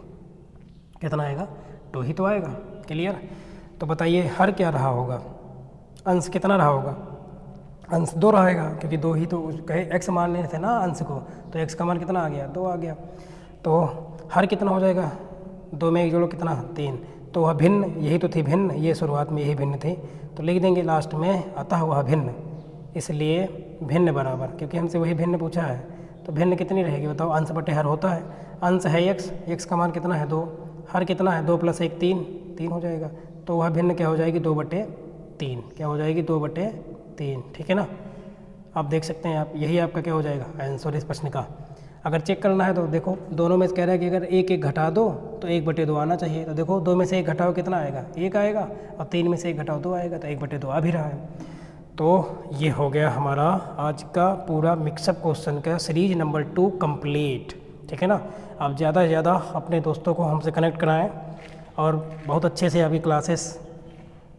कितना आएगा, 2 ही तो आएगा। क्लियर। तो बताइए हर क्या रहा होगा, अंश कितना रहा होगा, अंश 2 रहेगा, क्योंकि 2 ही तो कहे x मानने थे ना अंश को, तो x का मान कितना आ गया, 2 आ गया। तो हर कितना हो जाएगा, 2 में एक जोड़ो कितना, 3। तो वह भिन्न, यही तो थी भिन्न, ये शुरुआत में यही भिन्न थी, तो लिख देंगे लास्ट में अतः वह भिन्न, इसलिए भिन्न बराबर, क्योंकि हमसे वही भिन्न पूछा है। तो भिन्न कितनी रहेगी बताओ, अंश बटे हर होता है, अंश है x का मान कितना है 2, हर कितना है 2 + 1 3 हो जाएगा। तो वह भिन्न क्या हो जाएगी, 2/3, क्या हो जाएगी, 2/3, ठीक है ना। आप देख सकते हैं, आप यही आपका क्या हो जाएगा आंसर इस प्रश्न का। अगर चेक करना है तो देखो दोनों में से कह रहा है कि अगर एक एक घटा दो तो 1/2 आना चाहिए। तो देखो 2 में से 1 घटाओ कितना आएगा, 1 आएगा, और 3 में से 1 घटाओ 2 आएगा, तो 1/2 आ भी रहा है। तो ये हो गया हमारा आज का पूरा मिक्सअप क्वेश्चन का सीरीज नंबर 2 कंप्लीट, ठीक है ना। आप ज़्यादा से ज़्यादा अपने दोस्तों को हमसे कनेक्ट कराएं, और बहुत अच्छे से आपकी क्लासेस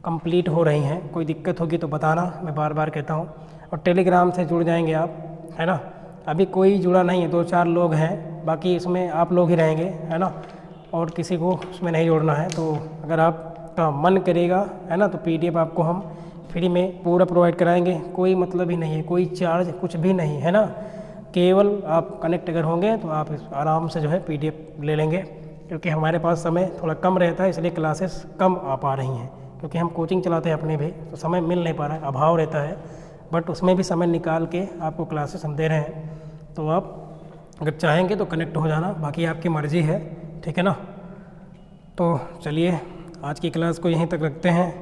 कंप्लीट हो रही हैं। कोई दिक्कत होगी तो बताना, मैं बार बार कहता हूँ। और टेलीग्राम से जुड़ जाएंगे आप, है ना। अभी कोई जुड़ा नहीं है, 2-4 लोग हैं, बाकी इसमें आप लोग ही रहेंगे, है ना, और किसी को उसमें नहीं जोड़ना है। तो अगर आपका मन करेगा, है ना, तो PDF आपको हम फ्री में पूरा प्रोवाइड कराएंगे, कोई मतलब ही नहीं है, कोई चार्ज कुछ भी नहीं है ना। केवल आप कनेक्ट अगर होंगे तो आप आराम से जो है PDF ले लेंगे, क्योंकि हमारे पास समय थोड़ा कम रहता है, इसलिए क्लासेस कम आ पा रही हैं, क्योंकि हम कोचिंग चलाते हैं अपने भी, तो समय मिल नहीं पा रहा है, अभाव रहता है, बट उसमें भी समय निकाल के आपको क्लासेस हम दे रहे हैं। तो आप अगर चाहेंगे तो कनेक्ट हो जाना, बाकी आपकी मर्ज़ी है, ठीक है ना। तो चलिए आज की क्लास को यहीं तक रखते हैं।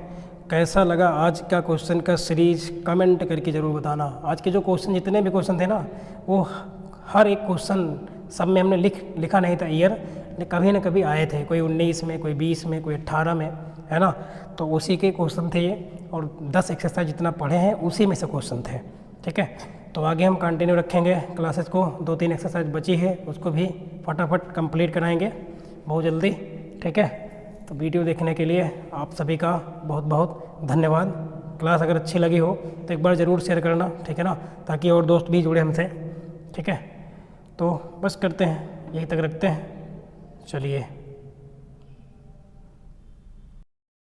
कैसा लगा आज का क्वेश्चन का सीरीज, कमेंट करके ज़रूर बताना। आज के जो क्वेश्चन, जितने भी क्वेश्चन थे ना, वो हर एक क्वेश्चन सब में हमने लिखा नहीं था ईयर, कभी ना कभी आए थे, कोई 19 में, कोई 20 में, कोई 18 में, है ना। तो उसी के क्वेश्चन थे ये, और 10 एक्सरसाइज जितना पढ़े हैं उसी में से क्वेश्चन थे, ठीक है। तो आगे हम कंटिन्यू रखेंगे क्लासेस को, 2-3 एक्सरसाइज बची है, उसको भी फटाफट कंप्लीट कराएंगे बहुत जल्दी, ठीक है। तो वीडियो देखने के लिए आप सभी का बहुत बहुत धन्यवाद। क्लास अगर अच्छी लगी हो तो एक बार ज़रूर शेयर करना, ठीक है ना, ताकि और दोस्त भी जुड़े हमसे, ठीक है। तो बस करते हैं, यहीं तक रखते हैं, चलिए।